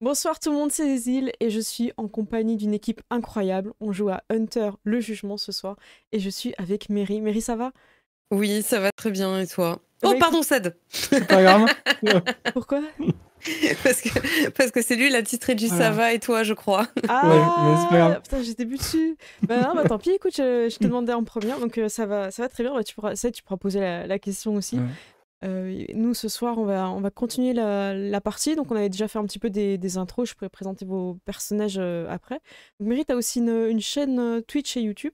Bonsoir tout le monde, c'est Zézil et je suis en compagnie d'une équipe incroyable. On joue à Hunter, le jugement ce soir et je suis avec Mary. Mary, ça va? Oui, ça va très bien, et toi? Eh Oh, ben écoute, pardon, Ced. C'est pas grave. pourquoi? Parce que c'est lui, il a titré du ça Voilà. va, et toi, je crois. Ouais, mais c'est pas Ah, grave. putain, j'étais plus dessus. Bah non, bah tant pis, écoute, je te demandais en première, donc ça va très bien. Bah, tu pourras poser la question aussi. Ouais. Nous, ce soir, on va continuer la partie. Donc, on avait déjà fait un petit peu des intros. Je pourrais présenter vos personnages après. Donc, Mary, t'as aussi une chaîne Twitch et YouTube.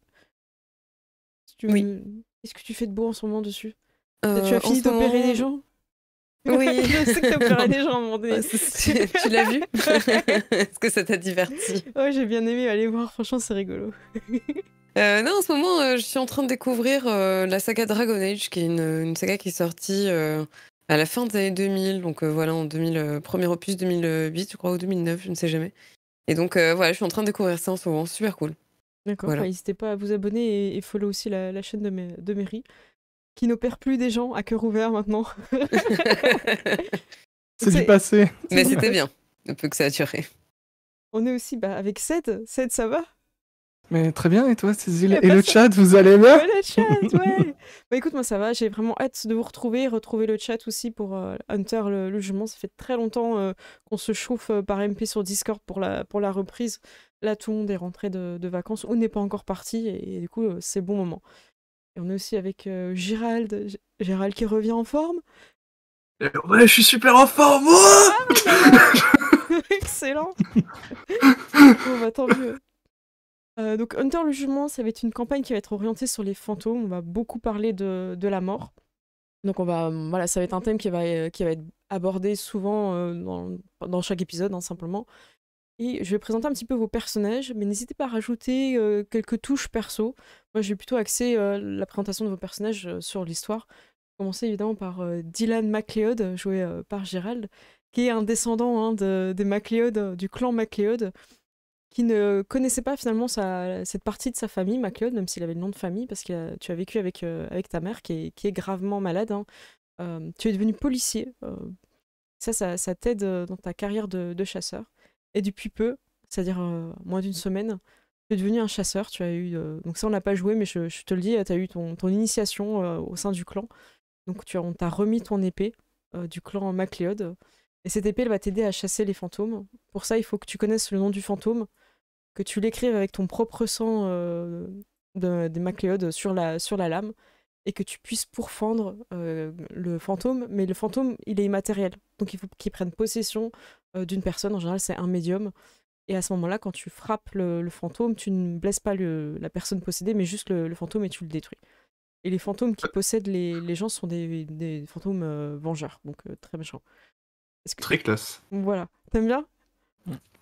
Oui. Qu'est-ce que tu fais de beau en ce moment dessus? Tu as En fini ce d'opérer les moment, gens? oui. Je sais que t'as opéré des gens à un moment donné. Tu l'as vu? Est-ce que ça t'a diverti? Ouais, j'ai bien aimé aller voir. Franchement, c'est rigolo. Non, en ce moment, je suis en train de découvrir la saga Dragon Age, qui est une saga qui est sortie à la fin des années 2000. Donc voilà, en 2000, premier opus 2008, je crois, ou 2009, je ne sais jamais. Et donc voilà, je suis en train de découvrir ça en ce moment. Super cool. D'accord. Bah, Voilà. n'hésitez pas à vous abonner et follow aussi la chaîne de Mary, qui n'opère plus des gens à cœur ouvert maintenant. C'est du passé. Mais c'était bien, le peu que ça a duré. On est aussi avec Ced. Ced, ça va? Mais très bien, et toi, Cécile? Y a Et pas le ça. chat, vous allez bien? Ouais, le chat, ouais. Bah écoute, moi ça va, j'ai vraiment hâte de vous retrouver le chat aussi pour Hunter, le jugement. Ça fait très longtemps qu'on se chauffe par MP sur Discord pour la reprise. Là, tout le monde est rentré de vacances ou n'est pas encore parti et du coup, c'est bon moment. Et on est aussi avec Gérald, Gérald qui revient en forme. Ouais, je suis super en forme. Excellent. Bon, bah tant mieux. Donc Hunter le jugement, ça va être une campagne qui va être orientée sur les fantômes. On va beaucoup parler de la mort. Donc voilà, ça va être un thème qui va être abordé souvent dans chaque épisode, hein, simplement. Et je vais présenter un petit peu vos personnages, mais n'hésitez pas à rajouter quelques touches perso. Moi, je vais plutôt axer la présentation de vos personnages sur l'histoire. Commencer évidemment par Dylan MacLeod, joué par Gérald, qui est un descendant des MacLeod, du clan MacLeod, qui ne connaissait pas finalement cette partie de sa famille, MacLeod, même s'il avait le nom de famille, parce que tu as vécu avec ta mère qui est gravement malade, hein. Tu es devenu policier. Ça t'aide dans ta carrière de chasseur. Et depuis peu, c'est-à-dire moins d'une semaine, tu es devenu un chasseur. Tu as eu, donc ça, on n'a pas joué, mais je te le dis, tu as eu ton initiation au sein du clan. Donc on t'a remis ton épée du clan MacLeod. Et cette épée, elle va t'aider à chasser les fantômes. Pour ça, il faut que tu connaisses le nom du fantôme, que tu l'écrives avec ton propre sang des MacLeod sur la lame, et que tu puisses pourfendre le fantôme. Mais le fantôme, il est immatériel. Donc il faut qu'il prenne possession d'une personne. En général, c'est un médium. Et à ce moment-là, quand tu frappes le fantôme, tu ne blesses pas la personne possédée, mais juste le fantôme et tu le détruis. Et les fantômes qui possèdent les gens sont des fantômes vengeurs, donc très méchants. Très classe. Voilà. T'aimes bien?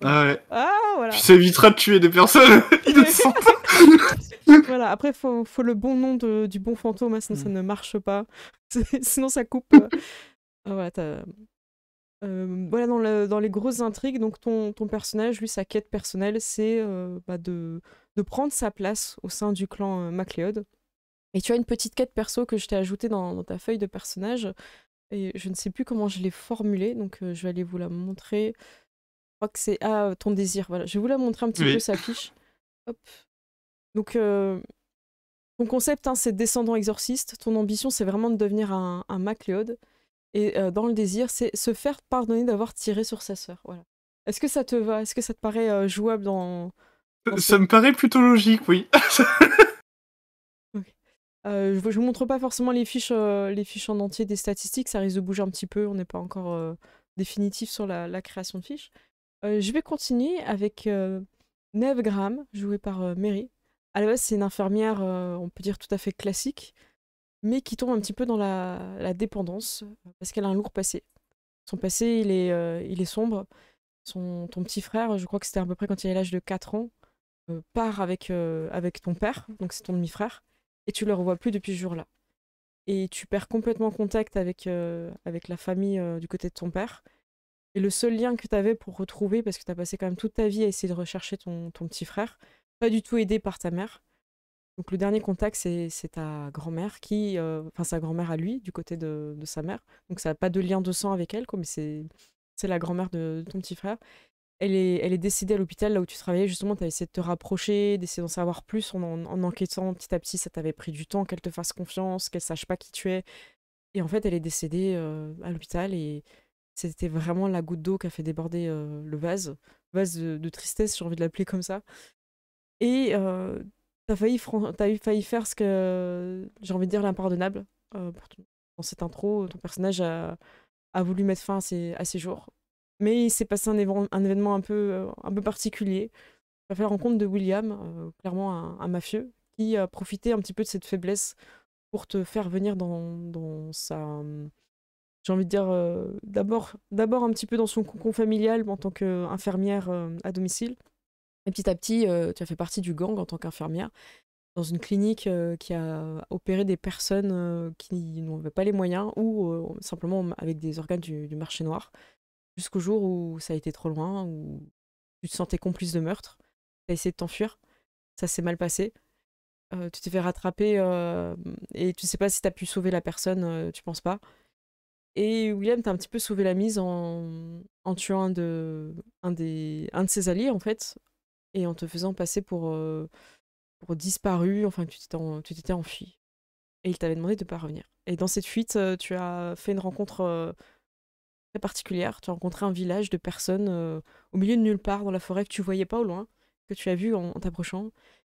Ah ouais. Ah, voilà. Puis ça évitera de tuer des personnes innocentes. Voilà, après, faut le bon nom du bon fantôme, hein, sinon ça ne marche pas. Sinon, ça coupe. Ah, voilà, voilà, dans les grosses intrigues, donc ton personnage, lui, sa quête personnelle, c'est de prendre sa place au sein du clan MacLeod. Et tu as une petite quête perso que je t'ai ajoutée dans ta feuille de personnage. Et je ne sais plus comment je l'ai formulée, donc je vais aller vous la montrer. Je crois que c'est ton désir. Voilà, je vais vous la montrer un petit peu, Oui. sa fiche. Hop. Donc, ton concept, hein, c'est descendant exorciste. Ton ambition, c'est vraiment de devenir un MacLeod. Et dans le désir, c'est se faire pardonner d'avoir tiré sur sa sœur. Voilà. Est-ce que ça te va? Est-ce que ça te paraît jouable dans Ça me paraît plutôt logique, oui. Ok. Je vous montre pas forcément les fiches en entier des statistiques, ça risque de bouger un petit peu, on n'est pas encore définitif sur la création de fiches. Je vais continuer avec Neve Graham, jouée par Mary. À la base, c'est une infirmière, on peut dire tout à fait classique, mais qui tombe un petit peu dans la dépendance, parce qu'elle a un lourd passé. Son passé, il est sombre. Ton petit frère, je crois que c'était à peu près quand il avait l'âge de 4 ans, part avec ton père, donc c'est ton demi-frère, et tu le revois plus depuis ce jour-là. Et tu perds complètement contact avec la famille du côté de ton père. Et le seul lien que tu avais pour retrouver, parce que tu as passé quand même toute ta vie à essayer de rechercher ton petit frère, pas du tout aidé par ta mère. Donc le dernier contact, c'est ta grand-mère enfin sa grand-mère à lui, du côté de sa mère. Donc ça n'a pas de lien de sang avec elle, quoi, mais c'est la grand-mère de ton petit frère. elle est décédée à l'hôpital, là où tu travaillais. Justement, tu as essayé de te rapprocher, d'essayer d'en savoir plus en enquêtant petit à petit. Ça t'avait pris du temps qu'elle te fasse confiance, qu'elle sache pas qui tu es. Et en fait, elle est décédée à l'hôpital et c'était vraiment la goutte d'eau qui a fait déborder le vase de tristesse, j'ai envie de l'appeler comme ça. Et t'as failli faire ce que j'ai envie de dire l'impardonnable. Dans cette intro, ton personnage a voulu mettre fin à ses jours. Mais il s'est passé un événement un peu particulier. Tu as fait la rencontre de William, clairement un mafieux, qui a profité un petit peu de cette faiblesse pour te faire venir dans sa... J'ai envie de dire d'abord un petit peu dans son cocon familial en tant qu'infirmière à domicile. Et petit à petit, tu as fait partie du gang en tant qu'infirmière dans une clinique qui a opéré des personnes qui n'avaient pas les moyens ou simplement avec des organes du marché noir. Jusqu'au jour où ça a été trop loin, où tu te sentais complice de meurtre. Tu as essayé de t'enfuir. Ça s'est mal passé. Tu t'es fait rattraper et tu sais pas si tu as pu sauver la personne, tu penses pas. Et William t'a un petit peu sauvé la mise en tuant un de ses alliés, en fait, et en te faisant passer pour disparu, enfin, que tu t'étais enfui. Et il t'avait demandé de ne pas revenir. Et dans cette fuite, tu as fait une rencontre très particulière. Tu as rencontré un village de personnes au milieu de nulle part dans la forêt que tu voyais pas au loin, que tu as vu en t'approchant.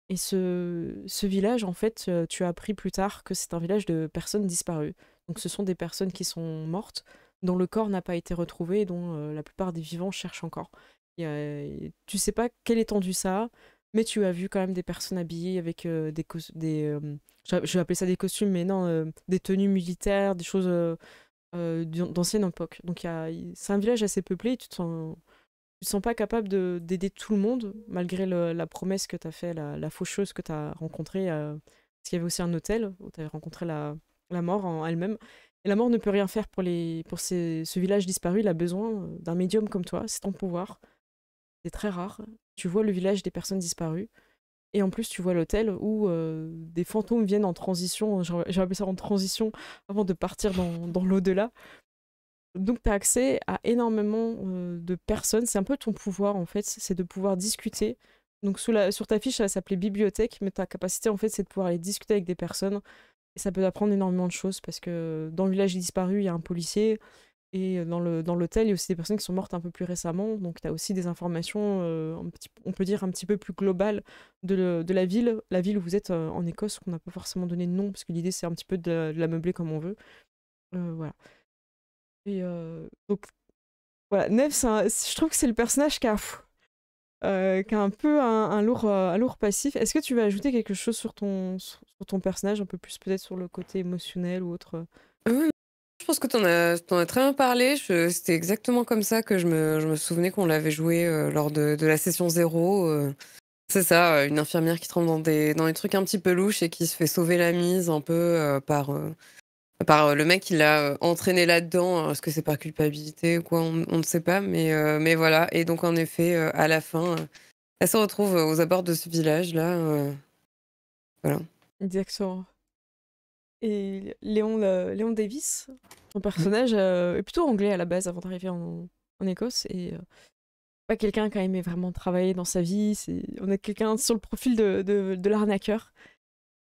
Et ce village, en fait, tu as appris plus tard que c'est un village de personnes disparues. Donc ce sont des personnes qui sont mortes, dont le corps n'a pas été retrouvé, et dont la plupart des vivants cherchent encore. Tu sais pas quelle étendue ça a, mais tu as vu quand même des personnes habillées avec je vais appeler ça des costumes, mais non, des tenues militaires, des choses d'ancienne époque. Donc c'est un village assez peuplé, et tu te sens pas capable d'aider tout le monde, malgré la promesse que tu as fait, la faucheuse que tu as rencontrée. Parce qu'il y avait aussi un hôtel où tu avais rencontré la mort en elle-même. Et la mort ne peut rien faire pour ce village disparu. Il a besoin d'un médium comme toi. C'est ton pouvoir. C'est très rare. Tu vois le village des personnes disparues. Et en plus, tu vois l'hôtel où des fantômes viennent en transition. J'ai appelé ça en transition avant de partir dans l'au-delà. Donc, tu as accès à énormément de personnes. C'est un peu ton pouvoir, en fait, c'est de pouvoir discuter. Donc, sur ta fiche, ça s'appelait bibliothèque, mais ta capacité, en fait, c'est de pouvoir aller discuter avec des personnes. Et ça peut apprendre énormément de choses, parce que dans le village disparu, il y a un policier, et dans l'hôtel, il y a aussi des personnes qui sont mortes un peu plus récemment. Donc, tu as aussi des informations, on peut dire, un petit peu plus globales de la ville où vous êtes en Écosse, qu'on n'a pas forcément donné de nom, parce que l'idée, c'est un petit peu de la meubler comme on veut. Voilà. Et donc, voilà, Neve, je trouve que c'est le personnage qui a un peu un lourd passif. Est-ce que tu veux ajouter quelque chose sur ton personnage, un peu plus peut-être sur le côté émotionnel ou autre? Je pense que t'en as très bien parlé. C'était exactement comme ça que je me souvenais qu'on l'avait joué lors de la session 0. C'est ça, une infirmière qui tombe dans des trucs un petit peu louches et qui se fait sauver la mise un peu par le mec qui l'a entraîné là-dedans. Alors, est-ce que c'est par culpabilité ou quoi, on ne sait pas, mais voilà. Et donc, en effet, à la fin, elle se retrouve aux abords de ce village-là. Voilà. Exactement. Et Léon Davis, son personnage, est plutôt anglais à la base avant d'arriver en Écosse. Et pas quelqu'un qui a aimé vraiment travailler dans sa vie. On a quelqu'un sur le profil de l'arnaqueur.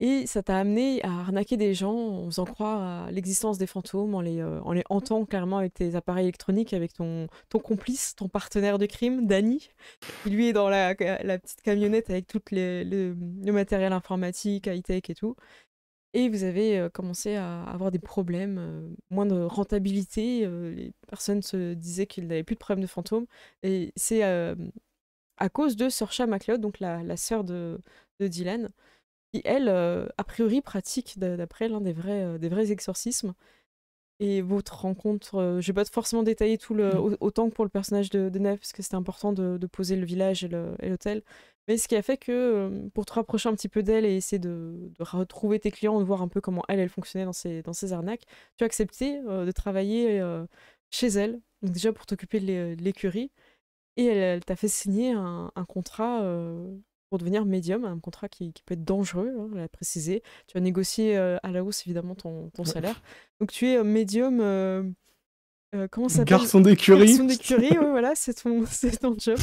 Et ça t'a amené à arnaquer des gens en faisant croire à l'existence des fantômes, en les hantant clairement avec tes appareils électroniques, avec ton complice, ton partenaire de crime, Danny, qui lui est dans la petite camionnette avec tout le matériel informatique, high-tech et tout. Et vous avez commencé à avoir des problèmes, moins de rentabilité. Les personnes se disaient qu'ils n'avaient plus de problème de fantômes. Et c'est à cause de Saoirse MacLeod, donc la sœur de Dylan, qui, elle, a priori, pratique, d'après l'un des vrais exorcismes. Et votre rencontre, je vais pas forcément détailler autant que pour le personnage de Neve, parce que c'était important de poser le village et l'hôtel. Mais ce qui a fait que, pour te rapprocher un petit peu d'elle et essayer de retrouver tes clients, de voir un peu comment elle fonctionnait dans ses arnaques, tu as accepté de travailler chez elle, donc déjà pour t'occuper de l'écurie. Et elle t'a fait signer un contrat pour devenir médium, un contrat qui peut être dangereux, hein, elle a précisé. Tu as négocié à la hausse évidemment ton salaire. Donc tu es médium comment ça s'appelle? Garçon d'écurie. Garçon d'écurie, ouais, voilà, c'est ton job.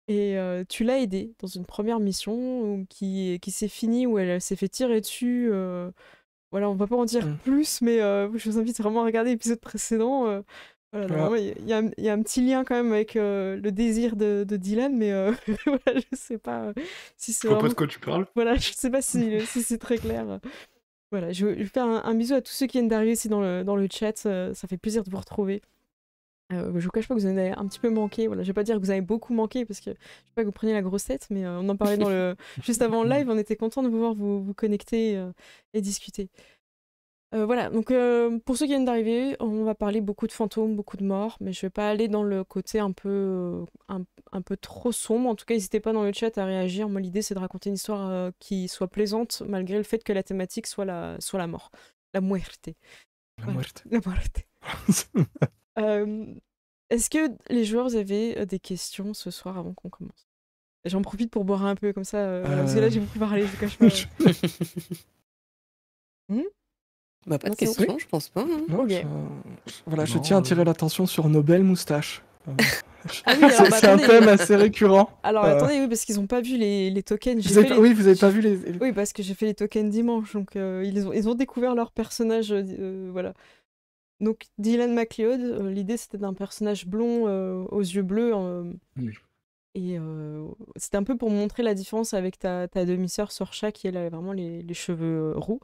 Et tu l'as aidée dans une première mission qui s'est finie, où elle s'est fait tirer dessus. Voilà, on va pas en dire plus, mais je vous invite vraiment à regarder l'épisode précédent. Voilà, normalement, il y a un petit lien quand même avec le désir de Dylan, mais voilà, je sais pas si c'est Je vois pas vraiment... de quoi tu parles. Voilà, je sais pas si c'est très clair. Voilà, je vais faire un bisou à tous ceux qui viennent d'arriver ici dans le chat. Ça fait plaisir de vous retrouver. Je vous cache pas que vous en avez un petit peu manqué. Voilà, je vais pas dire que vous avez beaucoup manqué parce que je sais pas que vous preniez la grosse tête, mais on en parlait juste avant le live. On était content de vous voir vous connecter et discuter. Voilà, donc pour ceux qui viennent d'arriver, on va parler beaucoup de fantômes, beaucoup de morts, mais je vais pas aller dans le côté un peu trop sombre. En tout cas, n'hésitez pas dans le chat à réagir. Moi, l'idée, c'est de raconter une histoire qui soit plaisante, malgré le fait que la thématique soit la mort. La muerte. La muerte. La muerte. Est-ce que les joueurs vous avez des questions ce soir avant qu'on commence? J'en profite pour boire un peu comme ça, parce que là j'ai beaucoup parlé, je vous cache pas. Bah, pas de Non, c'est questions, je pense pas. Hein. Non, Ok. Voilà, je Non, tiens à attirer l'attention sur nos belles moustaches. Ah oui, alors, bah, c'est un attendez. thème assez récurrent. Alors attendez, oui, parce qu'ils ont pas vu les tokens. Oui, vous avez pas vu les... Oui, parce que j'ai fait les tokens dimanche, donc ils ont découvert leur personnage, voilà. Donc Dylan MacLeod, l'idée c'était d'un personnage blond aux yeux bleus. Oui. Et c'était un peu pour montrer la différence avec ta demi-sœur Sorcha qui elle a vraiment les cheveux roux.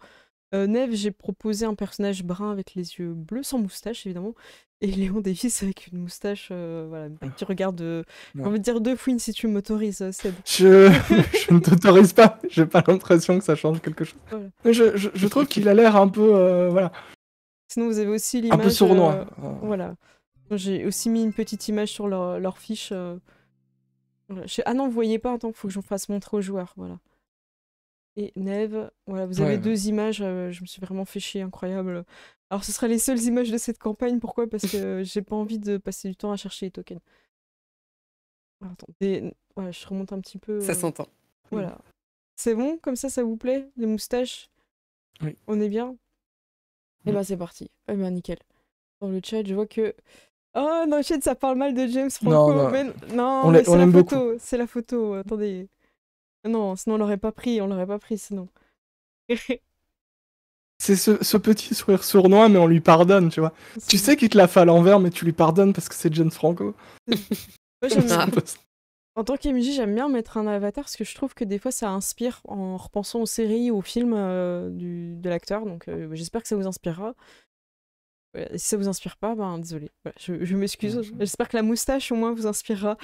Neve, j'ai proposé un personnage brun avec les yeux bleus, sans moustache évidemment. Et Léon Davis avec une moustache, voilà, qui regarde. J'ai envie de dire deux fouines si tu m'autorises, Seb. Je ne t'autorise pas, j'ai pas l'impression que ça change quelque chose. Voilà. Mais je trouve qu'il a l'air un peu. Voilà. Sinon, vous avez aussi l'image. Un peu sournois. Voilà. J'ai aussi mis une petite image sur leur fiche. Voilà. Ah non, vous voyez pas, attends, faut que j'en fasse montrer aux joueurs. Voilà. Et Neve, voilà, vous avez deux images, je me suis vraiment fait chier, incroyable. Alors ce sera les seules images de cette campagne, pourquoi? Parce que j'ai pas envie de passer du temps à chercher les tokens. Alors, attends, voilà, je remonte un petit peu. Ça s'entend. Voilà. C'est bon, comme ça vous plaît? Les moustaches? Oui. On est bien? Et bah c'est parti. Eh ben nickel. Dans le chat, je vois que... Oh, dans le chat, ça parle mal de James Franco. Non. Mais... non, on mais c'est la l'aime photo. beaucoup. C'est la photo, attendez. Non, sinon on l'aurait pas pris, sinon. C'est ce petit sourire sournois, mais on lui pardonne, tu vois. Tu sais qu'il te l'a fait à l'envers, mais tu lui pardonnes parce que c'est James Franco. Moi, en tant qu'MJ, j'aime bien mettre un avatar parce que je trouve que des fois ça inspire en repensant aux séries ou aux films de l'acteur. Donc j'espère que ça vous inspirera. Si ça vous inspire pas, ben désolé. Voilà, je m'excuse. J'espère que la moustache au moins vous inspirera.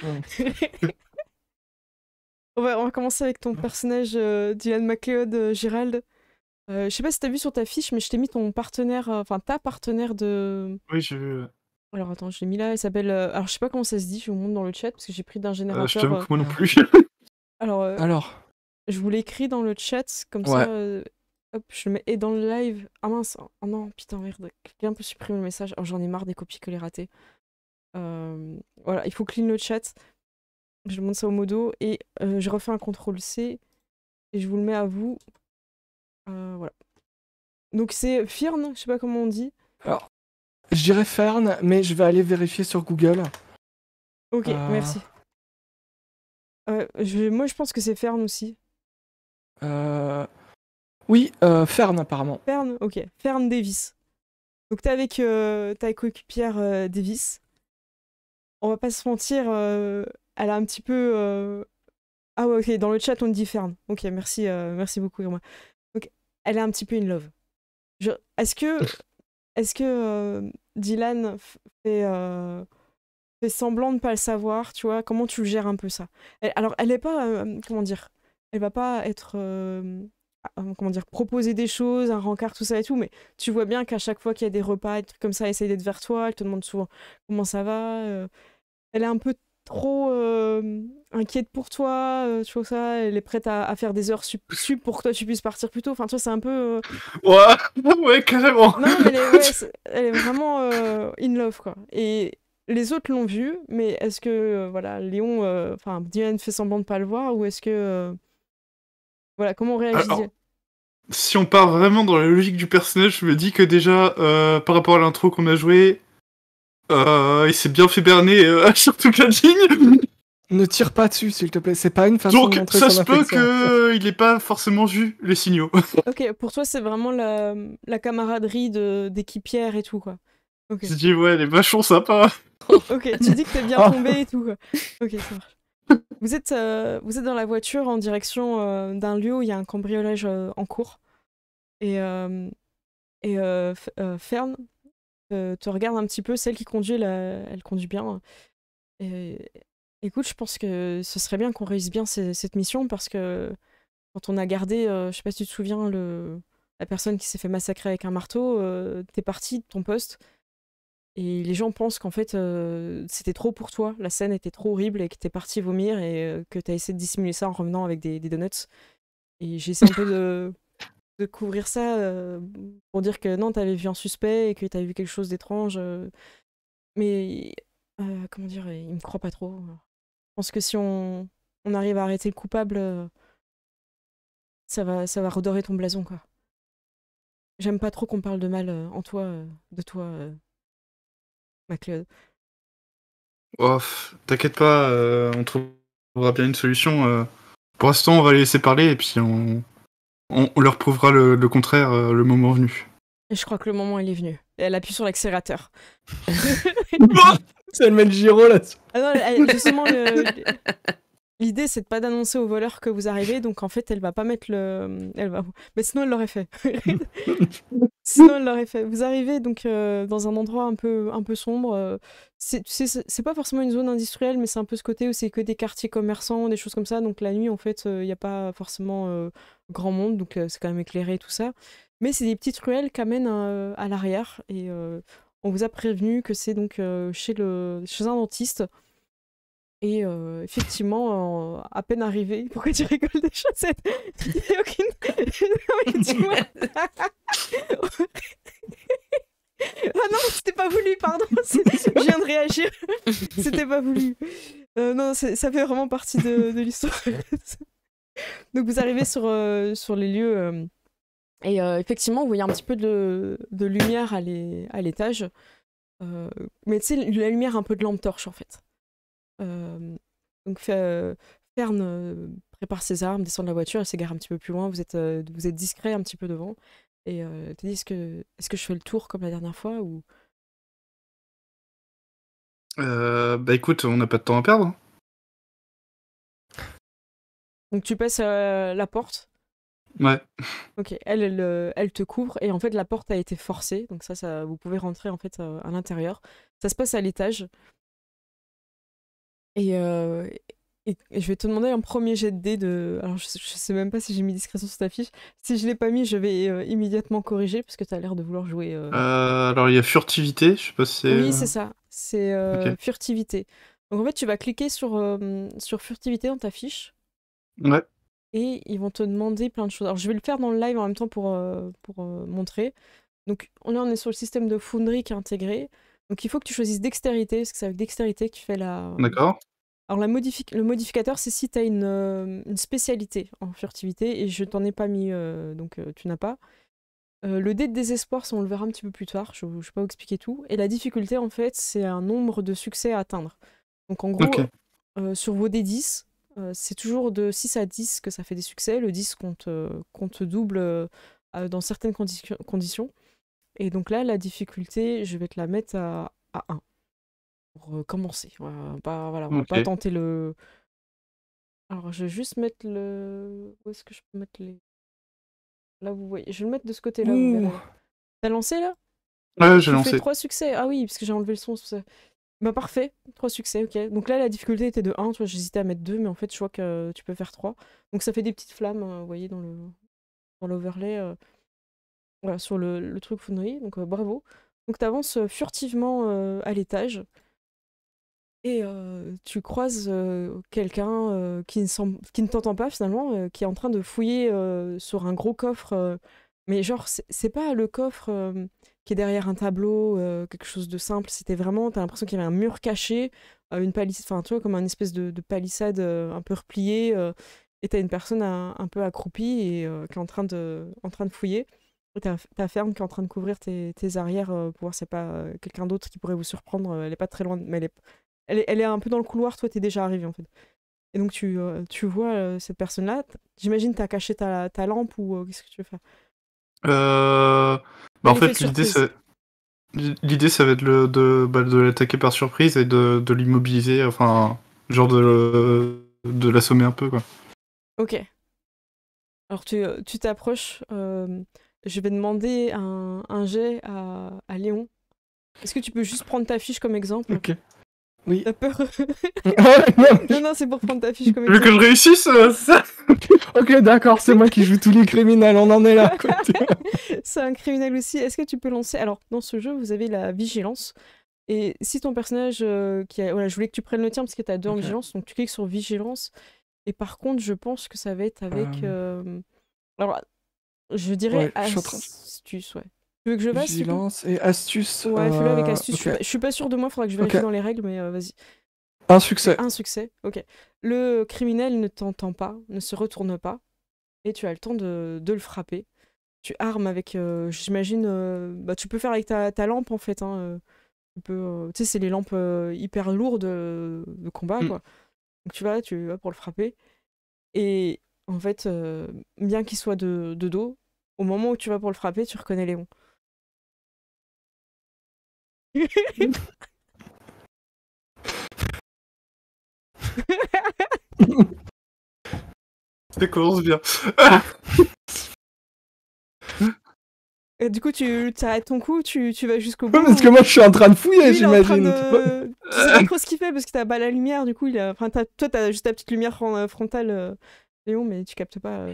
On va commencer avec ton personnage Dylan MacLeod, Gérald. Je sais pas si t'as vu sur ta fiche, mais je t'ai mis ton partenaire, ta partenaire de... Oui, j'ai vu. Alors attends, je l'ai mis là, elle s'appelle... alors je sais pas comment ça se dit, je vous montre dans le chat, parce que j'ai pris d'un générateur... Je t'avoue que moi non plus. Alors, je vous l'écris dans le chat, comme ça... hop, je le mets... Et dans le live... Ah mince, oh non, putain, merde, quelqu'un peut supprimer le message. Oh, j'en ai marre des copies-coller ratées. Voilà, il faut clean le chat. Je monte ça au modo, et je refais un CTRL-C, et je vous le mets à vous. Voilà. Donc c'est Firn, je sais pas comment on dit. Alors, je dirais Fern, mais je vais aller vérifier sur Google. Ok, merci. Moi je pense que c'est Fern aussi. Oui, Fern apparemment. Fern, ok. Fern Davis. Donc t'es avec ta coéquipière Davis. On va pas se mentir, elle a un petit peu... Ah ouais, ok, dans le chat on dit Fern. Ok, merci beaucoup Irma. Donc elle est un petit peu in love. Est-ce que Dylan fait semblant de pas le savoir, tu vois? Comment tu gères un peu ça? Alors, elle est pas, comment dire? Elle va pas être, comment dire? Proposer des choses, un rencard, tout ça et tout, mais tu vois bien qu'à chaque fois qu'il y a des repas, des trucs comme ça, elle essaye d'être vers toi, elle te demande souvent comment ça va. Elle est un peu trop inquiète pour toi, tu vois ça, elle est prête à faire des heures sup pour que toi tu puisses partir plus tôt. Enfin, tu vois, c'est un peu... Ouais, carrément. Non, mais elle est vraiment in love, quoi. Et les autres l'ont vu, mais est-ce que, voilà, Léon, Dylan fait semblant de pas le voir, ou est-ce que... voilà, comment on réagit? Alors, si on part vraiment dans la logique du personnage, je me dis que déjà, par rapport à l'intro qu'on a joué, Il s'est bien fait berner sur toute la ligne. Ne tire pas dessus, s'il te plaît. C'est pas une façon de Donc, montrer ça son se peut affection. qu'il ait pas forcément vu les signaux. Ok, pour toi, c'est vraiment la camaraderie d'équipière et tout, quoi. Ok. Je dis, ouais, les vachons sympas. Ok, tu dis que t'es bien Oh. tombé et tout, quoi. Ok, ça marche. Vous êtes dans la voiture en direction d'un lieu où il y a un cambriolage en cours. Et Fern te regarde un petit peu, celle qui conduit, elle conduit bien. Et, écoute, je pense que ce serait bien qu'on réussisse bien cette mission parce que quand on a gardé, je sais pas si tu te souviens, la personne qui s'est fait massacrer avec un marteau, t'es parti de ton poste et les gens pensent qu'en fait c'était trop pour toi, la scène était trop horrible et que t'es parti vomir et que t'as essayé de dissimuler ça en revenant avec des donuts. Et j'ai essayé un peu de couvrir ça pour dire que non, t'avais vu un suspect et que t'avais vu quelque chose d'étrange. Mais comment dire, il me croit pas trop. Je pense que si on arrive à arrêter le coupable, ça va redorer ton blason, quoi. J'aime pas trop qu'on parle de mal de toi, MacLeod. Oh, t'inquiète pas, on trouvera bien une solution. Pour l'instant, on va les laisser parler et puis on leur prouvera le contraire le moment venu. Et je crois que le moment, il est venu. Et elle appuie sur l'accélérateur. C'est le met le gyro là-dessus. Ah non, justement, l'idée, c'est de pas d'annoncer aux voleurs que vous arrivez, donc en fait, elle va pas mettre le... Mais sinon, elle l'aurait fait. Sinon, elle l'aurait fait. Vous arrivez donc dans un endroit un peu sombre. C'est pas forcément une zone industrielle, mais c'est un peu ce côté où c'est que des quartiers commerçants, des choses comme ça. Donc la nuit, en fait, il n'y a pas forcément grand monde, donc c'est quand même éclairé et tout ça. Mais c'est des petites ruelles qui amènent à l'arrière. Et on vous a prévenu que c'est donc chez un dentiste. Et effectivement, à peine arrivé, pourquoi tu rigoles des chaussettes? Il y a aucune... Non, mais dis-moi. Ah non, c'était pas voulu, pardon. Je viens de réagir. C'était pas voulu. Non, ça fait vraiment partie de l'histoire. Donc vous arrivez sur les lieux et effectivement, vous voyez un petit peu de lumière à l'étage. Mais tu sais, la lumière un peu de lampe torche en fait. Donc Fern prépare ses armes, descend de la voiture, elle s'égare un petit peu plus loin, vous êtes discret un petit peu devant, et tu dis est-ce que je fais le tour comme la dernière fois ou... Bah écoute, on n'a pas de temps à perdre. Donc tu passes la porte, Ouais. ok, elle te couvre, et en fait la porte a été forcée, donc ça vous pouvez rentrer en fait à l'intérieur. Ça se passe à l'étage, et, et je vais te demander un premier jet de dés de... Alors, je sais même pas si j'ai mis discrétion sur ta fiche. Si je l'ai pas mis, je vais immédiatement corriger, parce que tu as l'air de vouloir jouer... Alors il y a furtivité, je sais pas si c'est... Oui, c'est ça. C'est Ok. furtivité. Donc, en fait, tu vas cliquer sur furtivité dans ta fiche, Ouais. et ils vont te demander plein de choses. Alors, je vais le faire dans le live en même temps pour montrer. Donc, là, on est sur le système de Foundry qui est intégré. Donc, il faut que tu choisisses dextérité, parce que c'est avec dextérité que tu fais la... D'accord. Alors, le modificateur, c'est si tu as une spécialité en furtivité, et je t'en ai pas mis, donc tu n'as pas. Le dé de désespoir, ça on le verra un petit peu plus tard, je ne vais pas vous expliquer tout. Et la difficulté, en fait, c'est un nombre de succès à atteindre. Donc, en gros, Ok. sur vos D10, c'est toujours de 6 à 10 que ça fait des succès. Le 10 compte double dans certaines conditions. Et donc là, la difficulté, je vais te la mettre à 1 pour commencer. Voilà, on va pas Ok. tenter le... Alors, je vais juste mettre le... Où est-ce que je peux mettre les... Là, vous voyez. Je vais le mettre de ce côté-là, vous Ouh. verrez. T'as lancé, là? Ouais, j'ai Tu fais lancé. 3 succès. Ah oui, parce que j'ai enlevé le son. C'est pour ça. Bah, parfait. 3 succès, ok. Donc là, la difficulté était de 1. Tu vois, j'hésitais à mettre 2, mais en fait, je vois que tu peux faire 3. Donc ça fait des petites flammes, vous voyez, dans l'overlay, voilà, sur le truc Foundry. Donc bravo. Donc t'avances furtivement à l'étage. Et tu croises quelqu'un qui ne t'entend pas finalement, qui est en train de fouiller sur un gros coffre. Mais genre, c'est pas le coffre qui est derrière un tableau, quelque chose de simple. C'était vraiment, t'as l'impression qu'il y avait un mur caché, une palissade, enfin tu vois, comme un espèce de palissade un peu repliée. Et t'as une personne un peu accroupie et qui est en train de fouiller. ta ferme qui est en train de couvrir tes arrières pour voir s'il n'y a pas quelqu'un d'autre qui pourrait vous surprendre. Elle est pas très loin, mais elle est un peu dans le couloir. Toi, t'es déjà arrivé en fait. Et donc tu vois cette personne-là. J'imagine t'as caché ta lampe ou qu'est-ce que tu veux faire? En L'effet fait, surprise. l'idée, ça va être de l'attaquer par surprise et de l'immobiliser, enfin, genre de l'assommer un peu, quoi. Ok. Alors tu t'approches. Je vais demander un jet à Léon. Est-ce que tu peux juste prendre ta fiche comme exemple? Ok. Oui. T'as peur? Ouais, Non, c'est pour prendre ta fiche comme Tu veux que je exemple. réussisse, c'est ça? ok, d'accord, c'est moi qui joue tous les criminels, on en est là. Quoi. C'est un criminel aussi. Est-ce que tu peux lancer... Alors, dans ce jeu, vous avez la vigilance. Et si ton personnage Voilà, je voulais que tu prennes le tien parce que t'as 2 en Ok. vigilance. Donc, tu cliques sur vigilance. Et par contre, je pense que ça va être avec... Alors, je dirais Ouais, je suis en train de- astuce, ouais. Tu veux que je fasse, du coup? Vigilance et astuce. Ouais, fais-le avec astuce. Ok. Je suis pas sûre de moi, faudra que je vérifie Ok. dans les règles, mais vas-y. Un succès. Un succès, ok. Le criminel ne t'entend pas, ne se retourne pas, et tu as le temps de le frapper. Tu armes avec, j'imagine, bah, tu peux faire avec ta lampe en fait. Hein, tu sais, c'est les lampes hyper lourdes de combat, Mm. quoi. Donc tu vas pour le frapper. Et en fait, bien qu'il soit de dos, au moment où tu vas pour le frapper, tu reconnais Léon. Ça commence bien. Et du coup, tu arrêtes ton coup, tu vas jusqu'au Ouais, bout. parce que moi je suis en train de fouiller, Lui, il est en train j'imagine. de... Tu sais pas trop ce qu'il fait parce que t'as pas la lumière, du coup, enfin, toi, t'as juste ta petite lumière frontale, Léon, mais tu captes pas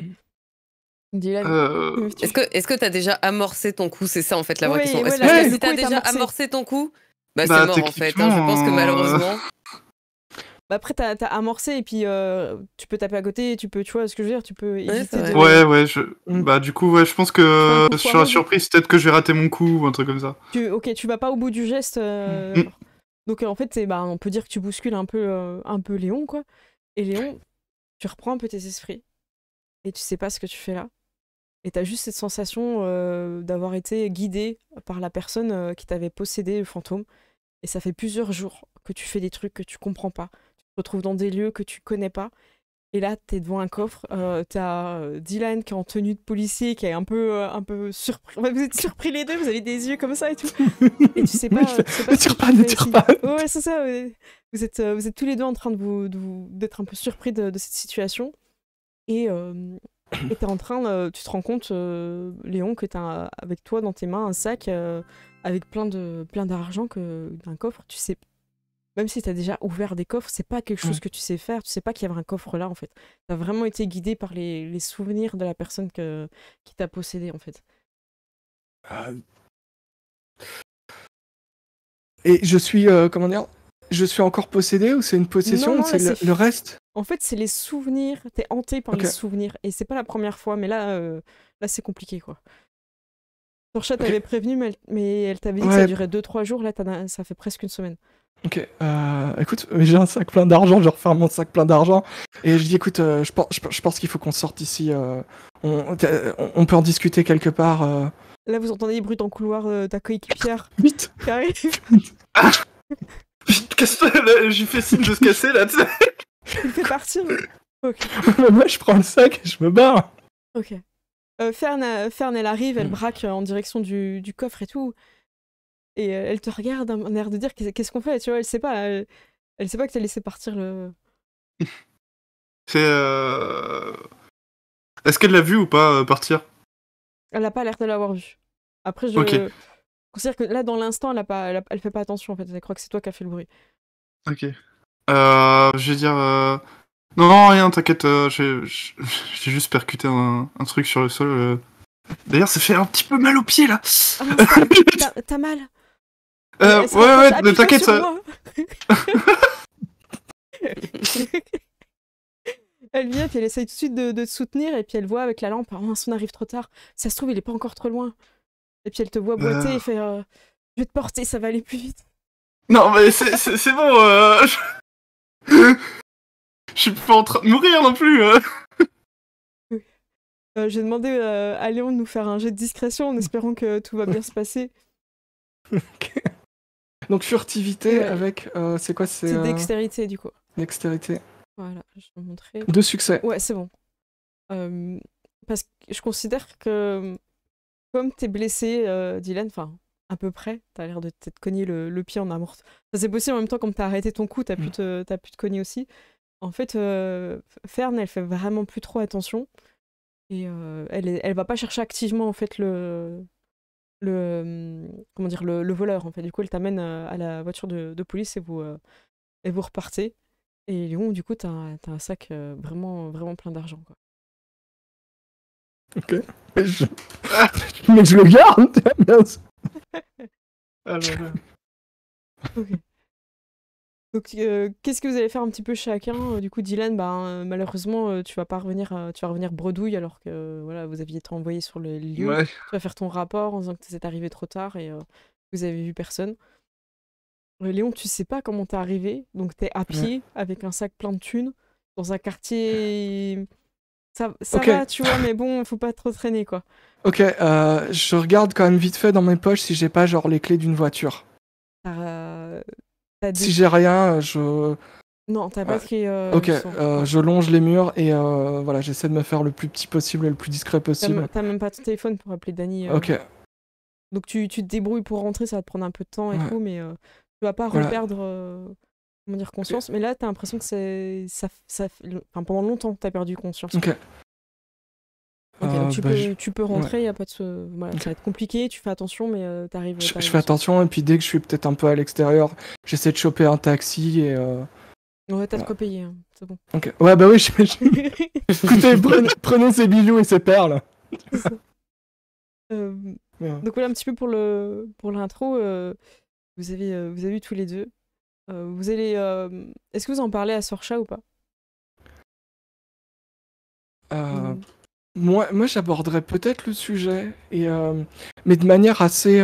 Dylan. Euh, Est-ce que t'as déjà amorcé ton coup? C'est ça en fait la vraie Ouais, question. ouais, Parce que le si coup t'as est déjà amorcé. amorcé ton coup, bah c'est Bah, mort en fait. Hein. Je pense que malheureusement. Bah après, t'as amorcé et puis tu peux taper à côté, tu vois ce que je veux dire, tu peux c'est éviter vrai. de... Ouais, Mm. bah, du coup, ouais, je pense Fais un que coup sur la foireux. surprise, peut-être que je vais rater mon coup ou un truc comme ça. Ok, tu vas pas au bout du geste, d'accord. Donc en fait, bah, on peut dire que tu bouscules un peu Léon, quoi. Et Léon, tu reprends un peu tes esprits et tu sais pas ce que tu fais là. Et t'as juste cette sensation d'avoir été guidé par la personne qui t'avait possédé le fantôme. Et ça fait plusieurs jours que tu fais des trucs que tu comprends pas. Tu te retrouves dans des lieux que tu connais pas. Et là, t'es devant un coffre. T'as Dylan qui est en tenue de policier, qui est un peu surpris. Enfin, vous êtes surpris les deux, vous avez des yeux comme ça et tout. Et tu sais pas, Oui, tu sais pas ne ce que tire pas, tu ne fais tire ici. pas. Ouais, c'est ça. Ouais. Vous êtes tous les deux en train d'être un peu surpris de cette situation. Et t'es en train, tu te rends compte, Léon, que t'as avec toi dans tes mains un sac avec plein d'argent d'un coffre. Tu sais, même si t'as déjà ouvert des coffres, c'est pas quelque chose que tu sais faire. Tu sais pas qu'il y avait un coffre là, en fait. T'as vraiment été guidé par les souvenirs de la personne qui t'a possédé, en fait. Et je suis, comment dire, je suis encore possédé ou c'est une possession Non, ou c'est là, le reste? En fait, c'est les souvenirs. T'es hanté par les Ok. souvenirs. Et c'est pas la première fois, mais là c'est compliqué, quoi. Torcha Ok. t'avait prévenu, mais elle t'avait dit que ça Ouais. durait 2-3 jours. Là, ça fait presque une semaine. Ok, écoute, j'ai un sac plein d'argent, je referme mon sac plein d'argent et je dis écoute, je pense qu'il faut qu'on sorte ici, on peut en discuter quelque part. Là, vous entendez les bruits dans le couloir ta coéquipière Vite. qui arrive. Vite, casse-toi, là, j'ai fait signe de se casser là, tu sais. Il fait partir. Ok. Moi je prends le sac et je me barre. Ok. Fern, elle arrive, elle braque en direction du coffre et tout. Et elle te regarde un air de dire qu'est-ce qu'on fait, tu vois, elle sait pas. Elle sait pas que t'as laissé partir le... C'est. Est-ce qu'elle l'a vu ou pas partir? Elle a pas l'air de l'avoir vu. Après, je Ok. considère que là, dans l'instant, elle fait pas attention, en fait. Elle croit que c'est toi qui as fait le bruit. Ok. Je vais dire. Non, non, rien, t'inquiète, j'ai juste percuté un truc sur le sol. D'ailleurs, ça fait un petit peu mal au pied là. Ah mince, t'as mal. Elle se rapproche. Ouais, Appuie pas t'inquiète, sur ça. moi. Elle vient, puis elle essaye tout de suite de te soutenir, et puis elle voit avec la lampe, oh mince, on arrive trop tard. Ça se trouve, il est pas encore trop loin. Et puis elle te voit boiter et fait je vais te porter, ça va aller plus vite. Non, mais c'est bon. Je suis pas en train de mourir non plus. J'ai demandé à Léon de nous faire un jet de discrétion en espérant que tout va bien se passer. Ok. Donc furtivité Ouais. avec... c'est quoi? C'est dextérité, du coup. Dextérité. Voilà, je vais vous montrer. 2 succès. Ouais, c'est bon. Parce que je considère que, comme t'es blessé, Dylan, enfin, à peu près, t'as l'air de t'être cogné le pied en amorce. Ça, c'est possible en même temps, comme t'as arrêté ton coup, t'as pu te cogner aussi. En fait, Fern, elle fait vraiment plus trop attention. Et elle va pas chercher activement, en fait, comment dire, le voleur, en fait. Du coup, elle t'amène à la voiture de police et vous repartez. Et Léon, du coup, t'as un sac vraiment, vraiment plein d'argent, quoi. Ok. Mais je le garde, bien sûr. Ah là là. Ok. Donc, qu'est-ce que vous allez faire un petit peu chacun? Du coup, Dylan, malheureusement, tu vas revenir bredouille alors que voilà, vous aviez été envoyé sur le lieu. Ouais. Tu vas faire ton rapport en disant que c'est arrivé trop tard et vous avez vu personne. Léon, tu sais pas comment t'es arrivé, donc t'es à pied avec un sac plein de thunes dans un quartier. Ça Ok. va, tu vois, mais bon, faut pas trop traîner, quoi. Ok, je regarde quand même vite fait dans mes poches si j'ai pas genre les clés d'une voiture. T'as Si j'ai rien, je... Non, t'as pas de clé. Ok, Ouais. je longe les murs et voilà, j'essaie de me faire le plus petit possible et le plus discret possible. T'as même pas ton téléphone pour appeler Dany. Ok, Donc tu te débrouilles pour rentrer, ça va te prendre un peu de temps et Ouais. tout, mais tu vas pas Voilà. reperdre comment dire, conscience. Mais là, t'as l'impression que enfin, pendant longtemps, t'as perdu conscience. ok. Ok, donc tu peux rentrer, ouais. y a pas de voilà, ça va être compliqué, tu fais attention, mais t'arrives. Je fais attention et puis dès que je suis peut-être un peu à l'extérieur, j'essaie de choper un taxi et... Ouais, t'as de voilà. quoi payer, hein, c'est bon. Ok, ouais bah oui, j'imagine. Écoutez, prenez ces bijoux et ces perles. C'est ça. Ouais. Donc voilà un petit peu pour l'intro. Vous avez eu tous les deux. Vous allez. Est-ce que vous en parlez à Sorcha ou pas? Mm. Moi j'aborderais peut-être le sujet, mais de manière assez,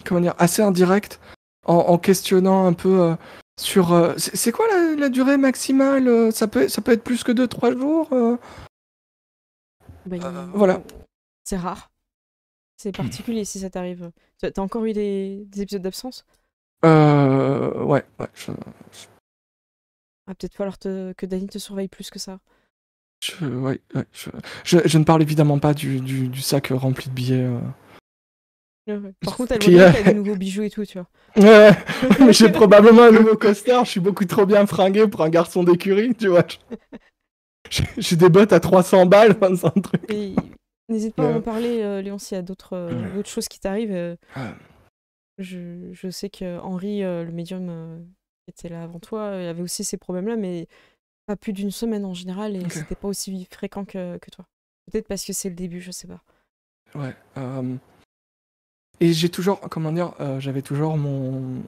comment dire, assez indirecte, en questionnant un peu sur... c'est quoi la durée maximale? Ça peut être plus que 2-3 jours? Voilà. C'est rare. C'est particulier si ça t'arrive. T'as encore eu des épisodes d'absence? Ouais. Ah, peut-être falloir que Dany te surveille plus que ça. Ouais. Je ne parle évidemment pas du sac rempli de billets. Ouais. Par contre, elle Qui, voit bien qu'il y a des nouveaux bijoux et tout, tu vois. Ouais, mais j'ai probablement un nouveau costard, je suis beaucoup trop bien fringué pour un garçon d'écurie, tu vois. J'ai des bottes à 300 balles, enfin, c'est un truc. Et n'hésite pas à en parler, Léon, s'il y a d'autres choses qui t'arrivent. Je sais que Henri, le médium qui était là avant toi, avait aussi ces problèmes-là, mais pas plus d'une semaine en général, et c'était pas aussi fréquent que toi. Peut-être parce que c'est le début, je sais pas. Ouais. Et j'ai toujours, comment dire, j'avais toujours mon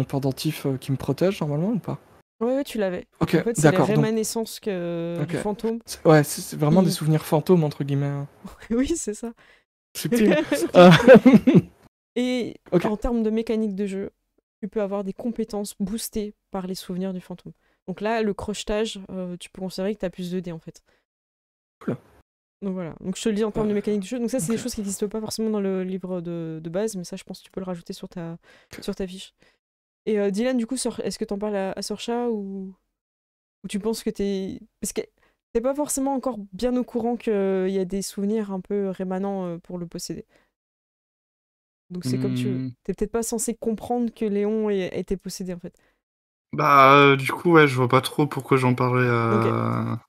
pendentif qui me protège normalement ou pas? Ouais, tu l'avais. Ok, En fait, c'est les d'accord. rémanescences du fantôme. Ouais, c'est vraiment des souvenirs fantômes, entre guillemets. Oui, c'est ça. Subtil. Et en termes de mécanique de jeu, tu peux avoir des compétences boostées par les souvenirs du fantôme. Donc là, le crochetage, tu peux considérer que tu as plus de dés en fait. Cool. Donc voilà. Donc je te le dis en termes de mécanique de jeu. Donc ça, c'est des choses qui n'existent pas forcément dans le livre de base, mais ça, je pense que tu peux le rajouter sur ta fiche. Et Dylan, du coup, est-ce que tu en parles à Sorcha ou tu penses que t'es... Parce que t'es pas forcément encore bien au courant qu'il y a des souvenirs un peu rémanents pour le posséder. Donc c'est comme tu veux. T'es peut-être pas censé comprendre que Léon a été possédé en fait. Bah, du coup, ouais, je vois pas trop pourquoi j'en parlerais à...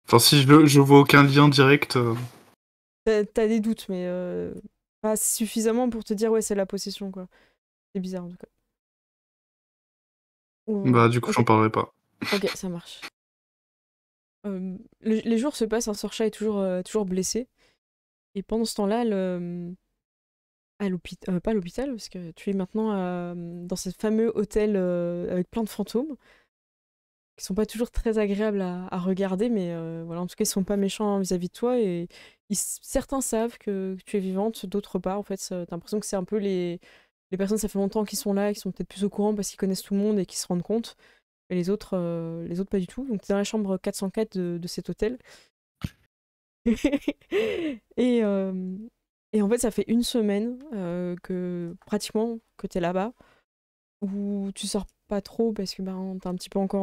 Enfin, si je vois aucun lien direct... T'as des doutes, mais pas suffisamment pour te dire ouais, c'est la possession, quoi. C'est bizarre en tout cas. Bah, du coup, j'en parlerai pas. Ok, ça marche. Les jours se passent, Sorcha est toujours blessé. Et pendant ce temps-là, pas à l'hôpital, parce que tu es maintenant dans ce fameux hôtel avec plein de fantômes, qui sont pas toujours très agréables à regarder, mais voilà, en tout cas, ils sont pas méchants vis-à-vis de toi, et certains savent que tu es vivante, d'autres pas. En fait, t'as l'impression que c'est un peu les personnes, ça fait longtemps qu'ils sont là, qui sont peut-être plus au courant parce qu'ils connaissent tout le monde et qui se rendent compte, et les autres pas du tout. Donc, tu es dans la chambre 404 de cet hôtel. Et, et en fait, ça fait une semaine que pratiquement que t'es là-bas, où tu sors pas trop parce que ben, t'es un petit peu encore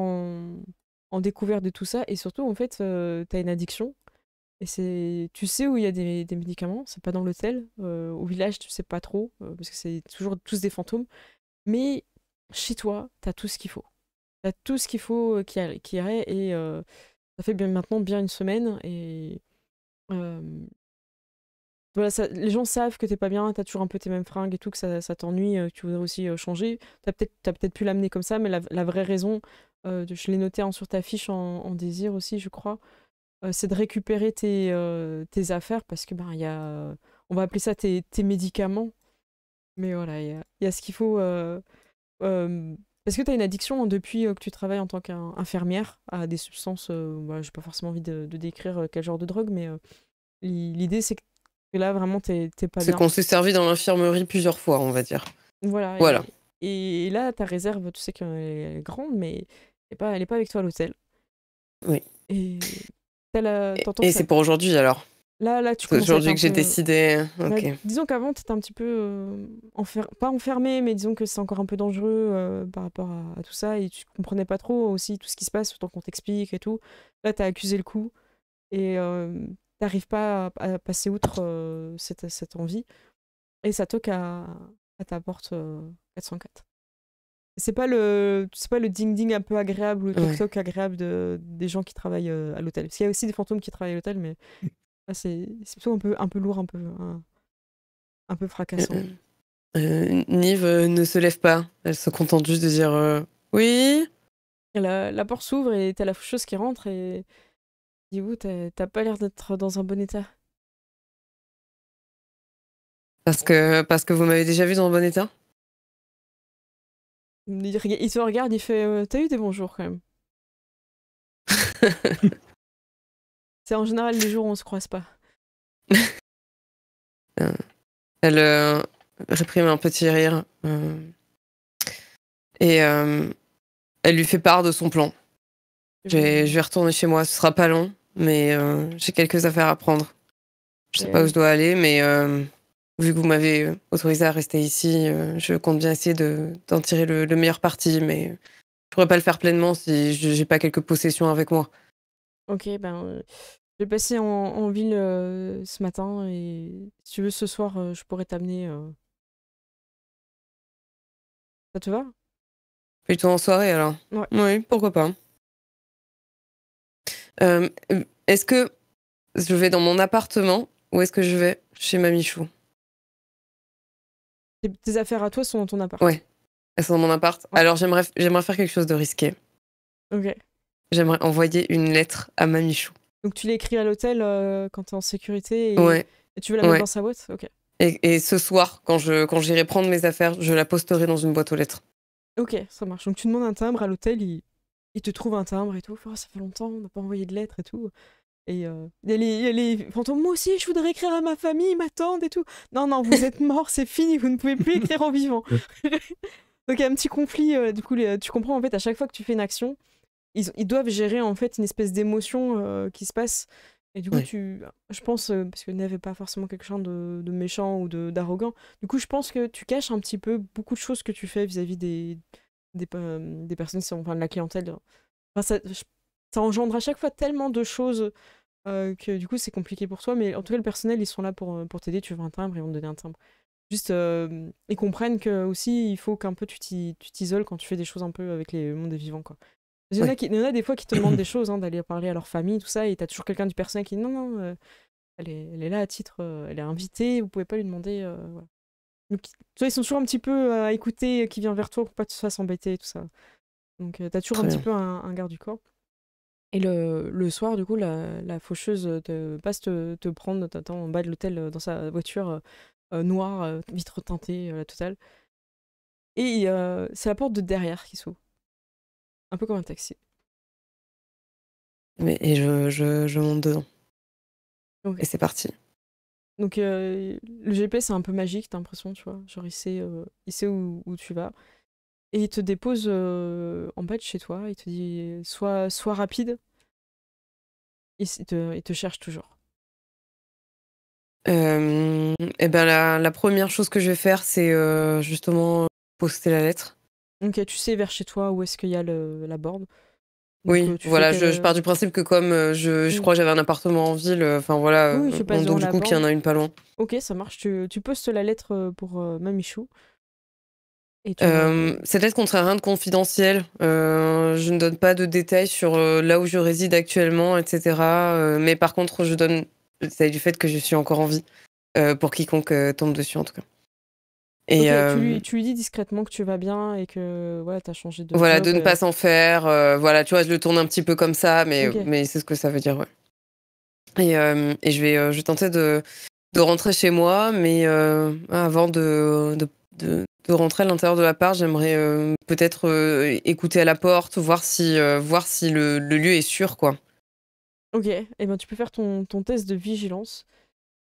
en découverte de tout ça. Et surtout, en fait, t'as une addiction. Et tu sais où il y a des médicaments, c'est pas dans l'hôtel. Au village, tu sais pas trop, parce que c'est toujours tous des fantômes. Mais chez toi, t'as tout ce qu'il faut. T'as tout ce qu'il faut qui irait. Et ça fait maintenant bien une semaine. Et euh, voilà, les gens savent que t'es pas bien, t'as toujours un peu tes mêmes fringues et tout, que ça t'ennuie, que tu voudrais aussi changer. T'as peut-être pu l'amener comme ça, mais la vraie raison, je l'ai noté sur ta fiche en désir aussi, je crois, c'est de récupérer tes affaires parce que ben, on va appeler ça tes médicaments, mais voilà, il y a ce qu'il faut. Parce que tu as une addiction depuis que tu travailles en tant qu'infirmière à des substances, voilà, j'ai pas forcément envie de décrire quel genre de drogue, mais l'idée c'est que là vraiment t'es pas C'est bien. qu'on s'est servi dans l'infirmerie plusieurs fois, on va dire. Voilà, Voilà. et là ta réserve, tu sais qu'elle est grande, mais elle est pas avec toi à l'hôtel. Oui. Et t'entends que Et ça. c'est pour aujourd'hui alors. Là, tu C'est commences à être aujourd'hui un que j'ai peu. décidé. Bah, Ok. disons qu'avant, t'étais un petit peu pas enfermé, mais disons que c'est encore un peu dangereux par rapport à tout ça, et tu comprenais pas trop aussi tout ce qui se passe, autant qu'on t'explique et tout. Là, t'as accusé le coup, et t'arrives pas à passer outre cette envie, et ça toque à ta porte 404. C'est pas le ding-ding un peu agréable ou le Ouais. toc-toc agréable des gens qui travaillent à l'hôtel. Parce qu'il y a aussi des fantômes qui travaillent à l'hôtel, mais là, c'est plutôt un peu lourd, un peu fracassant. Nive ne se lève pas. Elle se contente juste de dire oui. Et la porte s'ouvre et t'as la faucheuse qui rentre et dit vous, t'as pas l'air d'être dans un bon état. Parce que vous m'avez déjà vu dans un bon état. Il te regarde, il fait t'as eu des bons jours quand même. C'est en général les jours où on se croise pas. Elle réprime un petit rire. Et elle lui fait part de son plan. Je vais retourner chez moi. Ce sera pas long, mais j'ai quelques affaires à prendre. Je sais pas où je dois aller, mais vu que vous m'avez autorisé à rester ici, je compte bien essayer d'en tirer le meilleur parti, mais je pourrais pas le faire pleinement si j'ai pas quelques possessions avec moi. Ok, ben je vais passer en ville ce matin et si tu veux ce soir, je pourrais t'amener. Ça te va? Plutôt en soirée alors. Ouais. Oui, pourquoi pas. Euh, est-ce que je vais dans mon appartement ou est-ce que je vais chez ma Michou? Tes affaires à toi sont dans ton appart. Ouais, elles sont dans mon appart. Ouais. Alors j'aimerais faire quelque chose de risqué. Ok. J'aimerais envoyer une lettre à ma Michou. Donc tu l'écris à l'hôtel quand t'es en sécurité et, Ouais, et tu veux la mettre ouais. dans sa boîte? Ok. Et ce soir, quand j'irai prendre mes affaires, je la posterai dans une boîte aux lettres. Ok, ça marche. Donc tu demandes un timbre à l'hôtel, il te trouve un timbre et tout. Oh, ça fait longtemps, on n'a pas envoyé de lettres et tout. Et il y a les fantômes, moi aussi, je voudrais écrire à ma famille, ils m'attendent et tout. Non, non, vous êtes morts, c'est fini, vous ne pouvez plus écrire en vivant. Donc il y a un petit conflit. Du coup, tu comprends, en fait, à chaque fois que tu fais une action, ils doivent gérer en fait une espèce d'émotion qui se passe. Et du coup, Ouais. je pense, parce que Neve n'est pas forcément quelqu'un de méchant ou d'arrogant, du coup, je pense que tu caches un petit peu beaucoup de choses que tu fais vis-à-vis des personnes qui sont, enfin, de la clientèle. Enfin, ça engendre à chaque fois tellement de choses que du coup, c'est compliqué pour toi. Mais en tout cas, le personnel, ils sont là pour t'aider. Tu veux un timbre, ils vont te donner un timbre. Juste, ils comprennent que aussi, il faut qu'un peu tu t'isoles quand tu fais des choses un peu avec les mondes des vivants, quoi. Ouais. Il y en a des fois qui te demandent des choses, hein, d'aller parler à leur famille, tout ça, et t'as toujours quelqu'un du personnel qui dit non, non, elle est là à titre, elle est invitée, vous pouvez pas lui demander. Voilà. Donc, tu vois, ils sont toujours un petit peu à écouter qui vient vers toi pour pas que tu te fasses embêter et tout ça. Donc, t'as toujours un Très petit bien. peu un garde du corps. Et le soir, du coup, la faucheuse passe te prendre, t'attends en bas de l'hôtel dans sa voiture noire, vitre teintée, la totale. Et c'est la porte de derrière qui s'ouvre. Un peu comme un taxi. Et je monte dedans. Ok. Et c'est parti. Donc le GPS c'est un peu magique, t'as l'impression, tu vois. Genre il sait où tu vas. Et il te dépose en bas de chez toi. Il te dit sois rapide. Il te cherche toujours. Et ben la première chose que je vais faire, c'est justement poster la lettre. Ok, tu sais vers chez toi où est-ce qu'il y a la board. Donc Oui, tu fais voilà, je pars du principe que comme je Oui. crois que j'avais un appartement en ville, enfin voilà, Oui, tu passes donc devant du la coup qu'il y en borne. a une pas loin. Ok, ça marche. Tu postes la lettre pour Mamichou. Et tu vas. Cette lettre contient rien de confidentiel. Je ne donne pas de détails sur là où je réside actuellement, etc. Mais par contre, je donne le détail du fait que je suis encore en vie, pour quiconque tombe dessus en tout cas. Et Ok, tu lui dis discrètement que tu vas bien et que voilà, t'as changé de voilà, job. de ne pas s'en faire. Voilà, tu vois, je le tourne un petit peu comme ça, Ok. mais c'est ce que ça veut dire, ouais. Et je vais tenter de rentrer chez moi, mais avant de rentrer à l'intérieur de l'appart, j'aimerais peut-être écouter à la porte, voir si le lieu est sûr, quoi. Ok, et ben tu peux faire ton test de vigilance.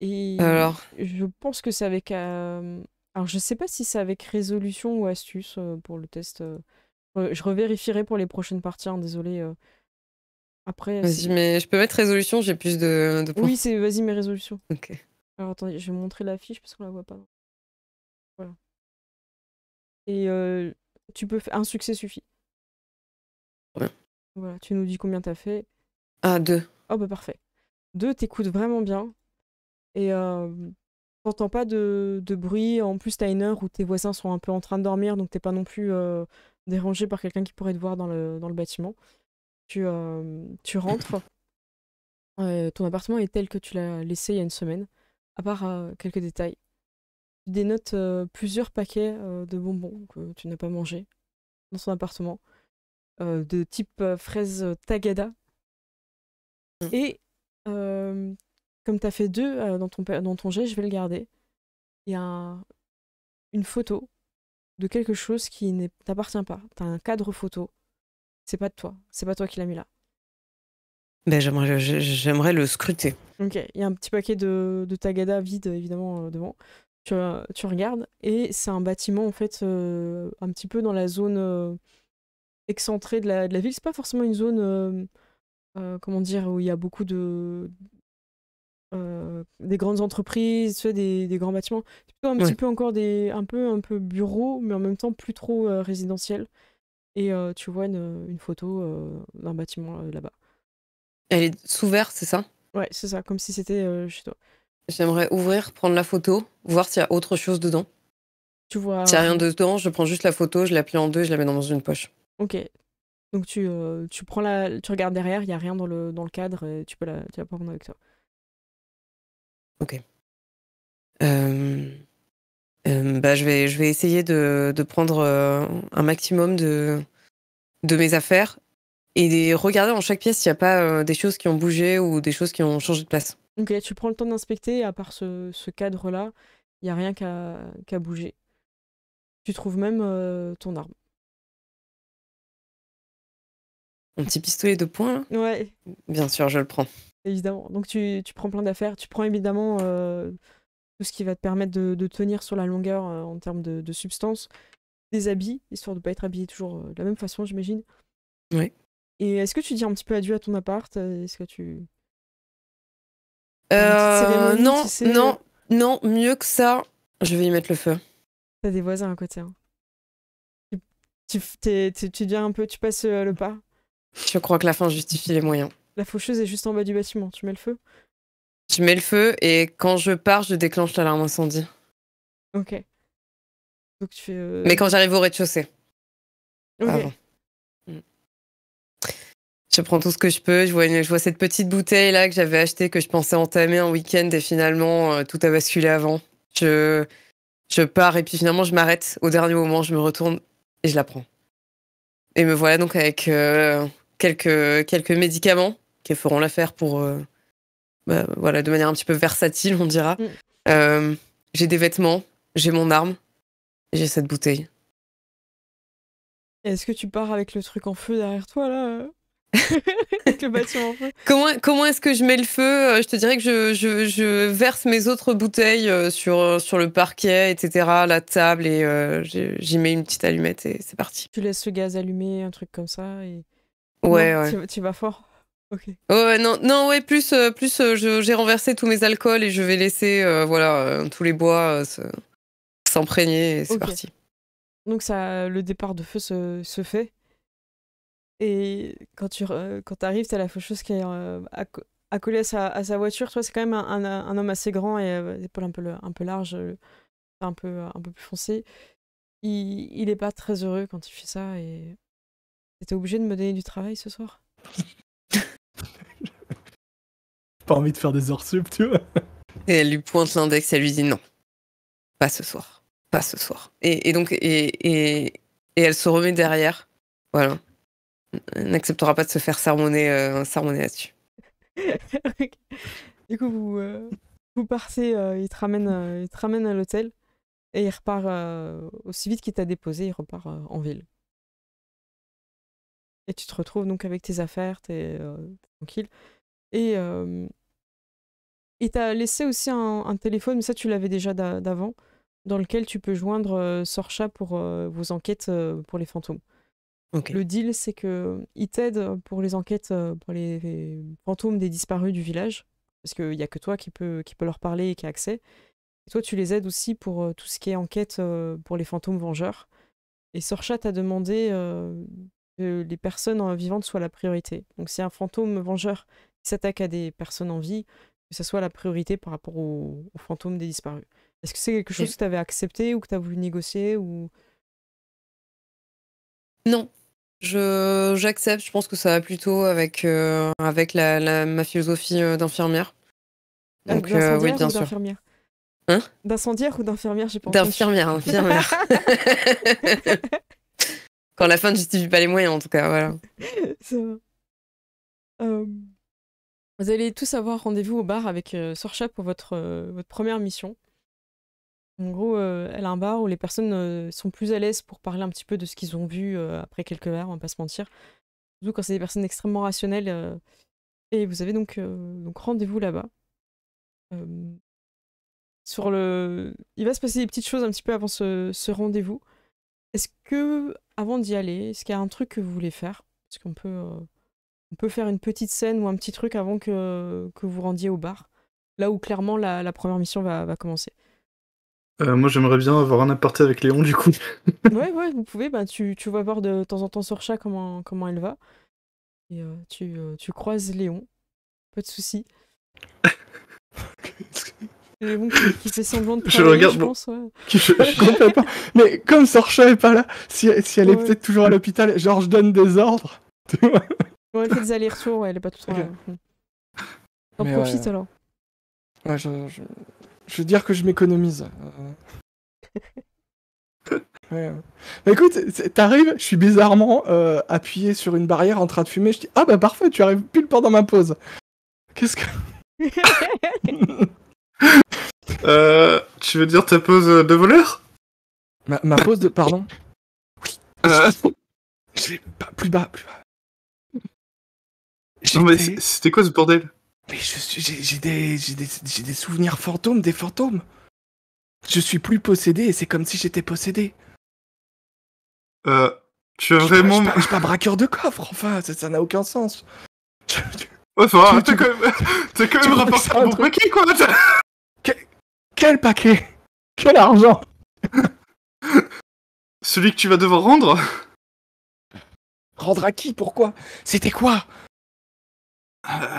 Et Alors, je pense que c'est avec. Alors je sais pas si c'est avec résolution ou astuce pour le test. Je revérifierai pour les prochaines parties, hein, désolé. Après, vas-y, mais je peux mettre résolution, j'ai plus de points. Oui, c'est vas-y mes résolutions. Ok. Alors attendez, je vais montrer la fiche parce qu'on la voit pas. Voilà. Et tu peux faire un succès suffit. Ouais. Voilà, tu nous dis combien t'as fait. Ah, 2. Oh bah parfait. 2, t'écoutes vraiment bien. Et t'entends pas de bruit. En plus, t'as une heure où tes voisins sont un peu en train de dormir, donc t'es pas non plus dérangé par quelqu'un qui pourrait te voir dans le bâtiment. Tu rentres. Ton appartement est tel que tu l'as laissé il y a une semaine, à part quelques détails. Tu dénotes plusieurs paquets de bonbons que tu n'as pas mangés dans son appartement, de type fraise Tagada. Mm. Et comme tu as fait 2 dans ton jet, je vais le garder. Il y a une photo de quelque chose qui ne t'appartient pas. Tu as un cadre photo. C'est pas de toi. C'est pas toi qui l'as mis là. Ben, j'aimerais le scruter. Ok, il y a un petit paquet de Tagada vide évidemment devant. Tu regardes et c'est un bâtiment en fait un petit peu dans la zone excentrée de la ville. C'est pas forcément une zone comment dire où il y a beaucoup des grandes entreprises, tu sais, des grands bâtiments. C'est plutôt un petit Ouais. peu encore un peu bureau, mais en même temps plus trop résidentiel. Et tu vois une photo d'un bâtiment là-bas. Elle est sous verre, c'est ça? Ouais, c'est ça, comme si c'était chez toi. J'aimerais ouvrir, prendre la photo, voir s'il y a autre chose dedans. Tu vois S'il n'y a rien rien. dedans, je prends juste la photo, je la plie en deux et je la mets dans une poche. Ok. Donc tu prends tu regardes derrière, il y a rien dans le cadre, et tu vas pas prendre avec toi. Ok. Euh, Bah, je vais essayer de prendre un maximum de mes affaires et regarder dans chaque pièce s'il n'y a pas des choses qui ont bougé ou des choses qui ont changé de place. Ok, tu prends le temps d'inspecter, et à part ce cadre-là, il y a rien qu'à bouger. Tu trouves même ton arme. Un petit pistolet de poing, là? Ouais, Bien sûr, je le prends. évidemment. Donc tu prends plein d'affaires. Tu prends évidemment tout ce qui va te permettre de tenir sur la longueur en termes de substance. Des habits, histoire de ne pas être habillé toujours de la même façon, j'imagine. Oui. Et est-ce que tu dis un petit peu adieu à ton appart? Est-ce que tu... Faire une petite cérémonie, tu Non, sais non, non, mieux que ça, je vais y mettre le feu. T'as des voisins à côté. Hein. Tu deviens un peu... Tu passes le pas. Je crois que la fin justifie les moyens. La faucheuse est juste en bas du bâtiment. Tu mets le feu? Je mets le feu et quand je pars, je déclenche l'alarme incendie. Ok. Donc tu fais... Mais quand j'arrive au rez-de-chaussée, pas Ok. avant. Je prends tout ce que je peux. Je vois cette petite bouteille là que j'avais achetée, que je pensais entamer un week-end et finalement tout a basculé avant. Je, je pars et puis finalement je m'arrête au dernier moment, je me retourne et je la prends. Et me voilà donc avec quelques médicaments qui feront l'affaire pour bah, voilà, de manière un petit peu versatile, on dira. Mm. J'ai des vêtements, j'ai mon arme et j'ai cette bouteille. Est-ce que tu pars avec le truc en feu derrière toi, là avec le bâtiment en feu? Comment est-ce que je mets le feu? Je te dirais que je verse mes autres bouteilles sur le parquet, etc., la table, et j'y mets une petite allumette et c'est parti. Tu laisses le gaz allumé, un truc comme ça, et... Ouais, Non, ouais. tu vas fort. Ok. Ouais, non, ouais, j'ai renversé tous mes alcools et je vais laisser tous les bois s'imprégner et c'est Ok. parti. Donc le départ de feu se fait. Et quand quand t'arrives, t'as la faucheuse qui est accolée à sa voiture. Toi, c'est quand même un homme assez grand et des épaules un peu larges, un peu plus foncé. Il est pas très heureux quand il fait ça et t'étais obligé de me donner du travail ce soir. Pas envie de faire des heures sup, tu vois. Et elle lui pointe l'index et elle lui dit non, pas ce soir. Pas ce soir. Et elle se remet derrière. Voilà. Elle n'acceptera pas de se faire sermonner là-dessus. Ok. Du coup, vous partez, il te ramène à l'hôtel et il repart aussi vite qu'il t'a déposé, il repart en ville. Et tu te retrouves donc avec tes affaires, t'es tranquille. Et il t'a laissé aussi un téléphone, mais ça tu l'avais déjà d'avant, dans lequel tu peux joindre Sorcha pour vos enquêtes pour les fantômes. Ok. Le deal, c'est que il t'aide pour les enquêtes pour les fantômes des disparus du village, parce qu'il n'y a que toi qui peut leur parler et qui a accès. Et toi, tu les aides aussi pour tout ce qui est enquête pour les fantômes vengeurs. Et Sorcha t'a demandé que les personnes vivantes soient la priorité. Donc si un fantôme vengeur s'attaque à des personnes en vie, que ça soit la priorité par rapport aux fantômes des disparus. Est-ce que c'est quelque chose que tu avais accepté ou que tu as voulu négocier ou... Non. J'accepte, je pense que ça va plutôt avec ma philosophie d'infirmière. Donc oui, d'incendiaire bien ou sûr. d'infirmière? Hein? D'incendiaire ou d'infirmière, j'ai pas entendu. Infirmière. Quand la fin ne justifie pas les moyens, en tout cas, voilà. Ça va. Vous allez tous avoir rendez-vous au bar avec Sorcha pour votre première mission. En gros, elle a un bar où les personnes sont plus à l'aise pour parler un petit peu de ce qu'ils ont vu après quelques verres, on va pas se mentir. Surtout quand c'est des personnes extrêmement rationnelles. Et vous avez donc rendez-vous là-bas. Euh, Il va se passer des petites choses un petit peu avant ce rendez-vous. Est-ce que, avant d'y aller, est-ce qu'il y a un truc que vous voulez faire? Est-ce on peut faire une petite scène ou un petit truc avant que vous rendiez au bar? Là où clairement la première mission va commencer. Moi, j'aimerais bien avoir un aparté avec Léon, du coup. Ouais, vous pouvez. Bah, tu vas voir de temps en temps Sorcha comment elle va. Et tu croises Léon. Pas de souci. Léon qui fait semblant de Je travailler, regarde, je bon. pense. Ouais. Complètement. Mais comme Sorcha est pas là, si elle est Ouais. peut-être toujours à l'hôpital, genre je donne des ordres. Tu vois. Bon, elle fait des allers-retours, ouais, elle est pas tout le temps Ok. là. T'en Mais profites ouais. alors. Ouais, je veux dire que je m'économise. Ouais. Bah écoute, t'arrives, je suis bizarrement appuyé sur une barrière en train de fumer. Je dis ah bah parfait, tu arrives pile pendant ma pause. Qu'est-ce que Tu veux dire ta pause de voleur? ma pause de pardon. Euh, Je l'ai plus bas. Non mais J'étais- c'était quoi ce bordel? Mais j'ai des souvenirs fantômes, des fantômes. Je suis plus possédé et c'est comme si j'étais possédé. Tu as Je vraiment... suis pas braqueur de coffre, enfin, ça n'a aucun sens. Ouais, ça va, Tu- t'as quand tu même crois que rapporté c'est un un bon truc- paquet, quoi. Quel paquet? Quel argent? Celui que tu vas devoir rendre? Rendre à qui? Pourquoi? C'était quoi?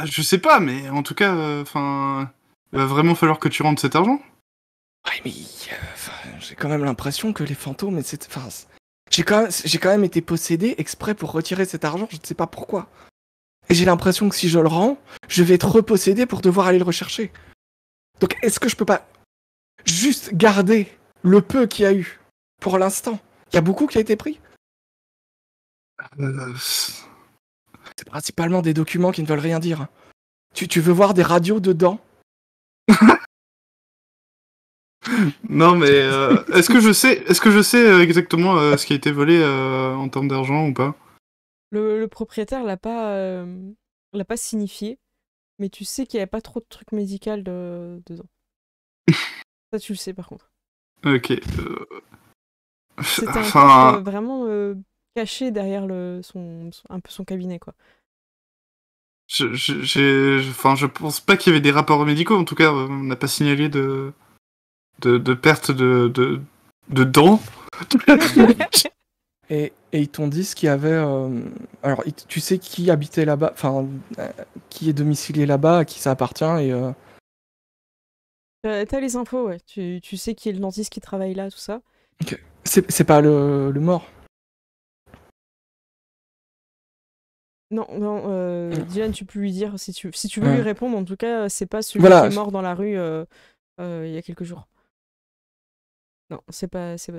Je sais pas, mais en tout cas, enfin... il va vraiment falloir que tu rendes cet argent. Ouais, mais enfin, j'ai quand même l'impression que les fantômes, enfin, j'ai quand même été possédé exprès pour retirer cet argent, je ne sais pas pourquoi. Et j'ai l'impression que si je le rends, je vais être repossédé pour devoir aller le rechercher. Donc est-ce que je peux pas juste garder le peu qu'il y a eu pour l'instant? Il y a beaucoup qui a été pris? C'est principalement des documents qui ne veulent rien dire. Tu veux voir des radios dedans? Non, mais est-ce que je sais exactement ce qui a été volé en termes d'argent ou pas? Le propriétaire l'a pas signifié, mais tu sais qu'il n'y avait pas trop de trucs médicaux dedans. Ça, tu le sais par contre. Ok. C'était un Enfin, coffre vraiment caché derrière un peu son cabinet, quoi. je pense pas qu'il y avait des rapports médicaux. En tout cas, on n'a pas signalé de perte de dents. Et ils t'ont dit ce qu'il y avait. Alors, tu sais qui habitait là-bas, enfin, qui est domicilié là-bas, à qui ça appartient, et T'as les infos, ouais. Tu sais qui est le dentiste qui travaille là, tout ça. c'est pas le mort. Non, Non. Dylan, tu peux lui dire si tu veux Ouais. lui répondre. En tout cas, c'est pas celui Voilà. qui est mort dans la rue il y a quelques jours. Non, c'est pas ça.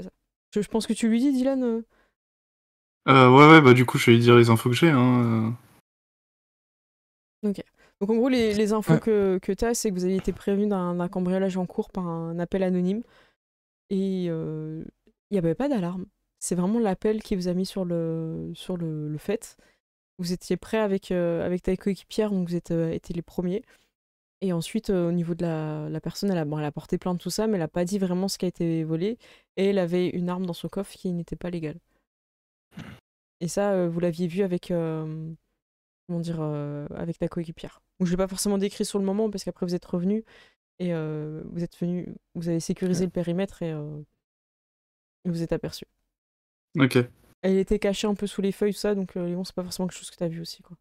Je pense que tu lui dis, Dylan. Ouais, bah du coup, je vais lui dire les infos que j'ai. Ok. Donc en gros, les infos Ouais. que tu as, c'est que vous avez été prévenu d'un cambriolage en cours par un appel anonyme. Et il n'y avait pas d'alarme. C'est vraiment l'appel qui vous a mis sur le fait. Vous étiez prêts avec ta coéquipière, donc vous étiez les premiers. Et ensuite, au niveau de la personne, elle a porté plainte, tout ça, mais elle n'a pas dit vraiment ce qui a été volé. Et elle avait une arme dans son coffre qui n'était pas légale. Et ça, vous l'aviez vu avec, comment dire, avec ta coéquipière. Donc, je ne l'ai pas forcément décrit sur le moment, parce qu'après, vous êtes revenu et vous avez sécurisé le périmètre et vous êtes aperçu. Ok. Elle était cachée un peu sous les feuilles, tout ça, donc bon, c'est pas forcément quelque chose que tu as vu aussi, quoi.